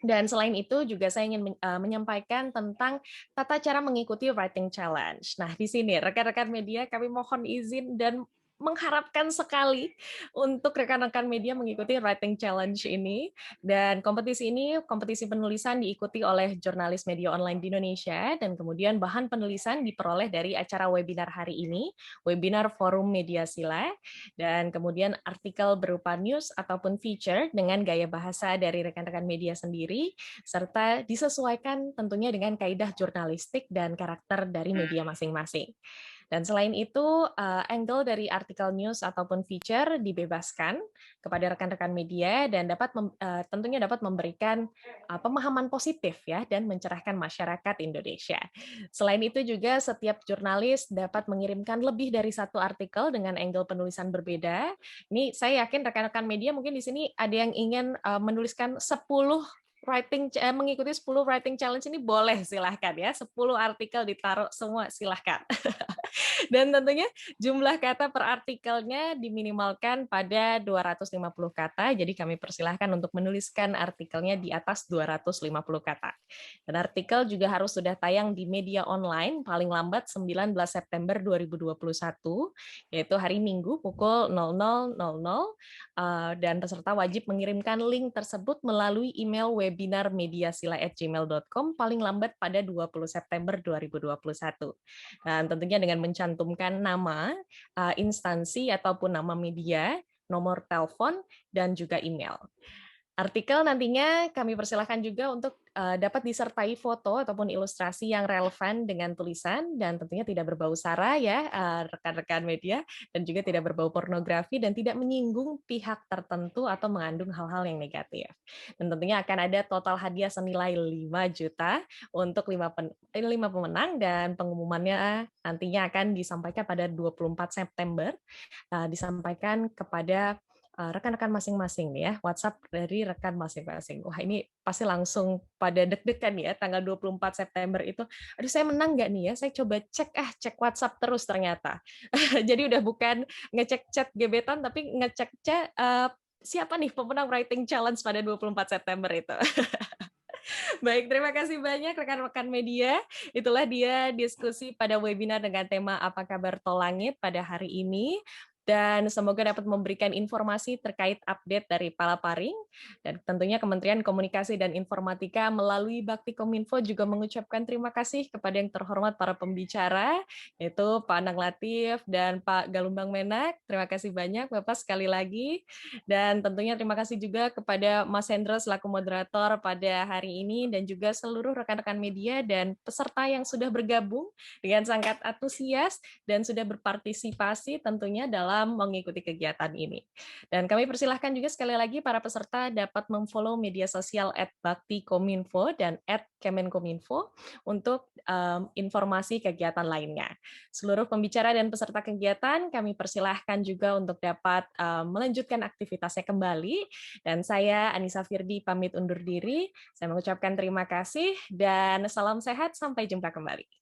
[SPEAKER 1] Dan selain itu juga saya ingin menyampaikan tentang tata cara mengikuti writing challenge. Nah, di sini rekan-rekan media kami mohon izin dan mengharapkan sekali untuk rekan-rekan media mengikuti writing challenge ini. Dan kompetisi ini, kompetisi penulisan diikuti oleh jurnalis media online di Indonesia, dan kemudian bahan penulisan diperoleh dari acara webinar hari ini, webinar Forum Media Sila, dan kemudian artikel berupa news ataupun feature dengan gaya bahasa dari rekan-rekan media sendiri, serta disesuaikan tentunya dengan kaidah jurnalistik dan karakter dari media masing-masing. Dan selain itu, angle dari artikel news ataupun feature dibebaskan kepada rekan-rekan media dan tentunya dapat memberikan pemahaman positif ya dan mencerahkan masyarakat Indonesia. Selain itu juga setiap jurnalis dapat mengirimkan lebih dari satu artikel dengan angle penulisan berbeda. Ini saya yakin rekan-rekan media mungkin di sini ada yang ingin menuliskan 10 mengikuti 10 writing challenge ini, boleh silahkan ya, 10 artikel ditaruh semua silahkan. Dan tentunya jumlah kata per artikelnya diminimalkan pada 250 kata, jadi kami persilahkan untuk menuliskan artikelnya di atas 250 kata. Dan artikel juga harus sudah tayang di media online paling lambat 19 September 2021, yaitu hari Minggu pukul 00.00, dan peserta wajib mengirimkan link tersebut melalui email webinarmediasila@gmail.com paling lambat pada 20 September 2021. Dan tentunya dengan mencantumkan nama, instansi ataupun nama media, nomor telepon, dan juga email. Artikel nantinya kami persilahkan juga untuk dapat disertai foto ataupun ilustrasi yang relevan dengan tulisan dan tentunya tidak berbau sara ya rekan-rekan media, dan juga tidak berbau pornografi dan tidak menyinggung pihak tertentu atau mengandung hal-hal yang negatif. Dan tentunya akan ada total hadiah senilai 5 juta untuk 5 pemenang, dan pengumumannya nantinya akan disampaikan pada 24 September, disampaikan kepada rekan-rekan masing-masing nih ya, WhatsApp dari rekan masing-masing. Wah, ini pasti langsung pada deg-degan ya, tanggal 24 September itu. Aduh, saya menang nggak nih ya? Saya coba cek WhatsApp terus ternyata. Jadi udah bukan ngecek chat gebetan, tapi ngecek siapa nih pemenang writing challenge pada 24 September itu. Baik, terima kasih banyak rekan-rekan media. Itulah dia diskusi pada webinar dengan tema Apa Kabar Tol Langit pada hari ini. dan semoga dapat memberikan informasi terkait update dari Palaparing. Dan tentunya Kementerian Komunikasi dan Informatika melalui Bakti Kominfo juga mengucapkan terima kasih kepada yang terhormat para pembicara, yaitu Pak Anang Latif dan Pak Galumbang Menak. Terima kasih banyak Bapak sekali lagi. Dan tentunya terima kasih juga kepada Mas Hendro selaku moderator pada hari ini dan juga seluruh rekan-rekan media dan peserta yang sudah bergabung dengan sangat antusias dan sudah berpartisipasi tentunya dalam mengikuti kegiatan ini. Dan kami persilahkan juga sekali lagi para peserta dapat memfollow media sosial @baktikominfo dan @kemenkominfo untuk informasi kegiatan lainnya. Seluruh pembicara dan peserta kegiatan kami persilahkan juga untuk dapat melanjutkan aktivitasnya kembali. Dan saya Anissa Firdi pamit undur diri. Saya mengucapkan terima kasih dan salam sehat, sampai jumpa kembali.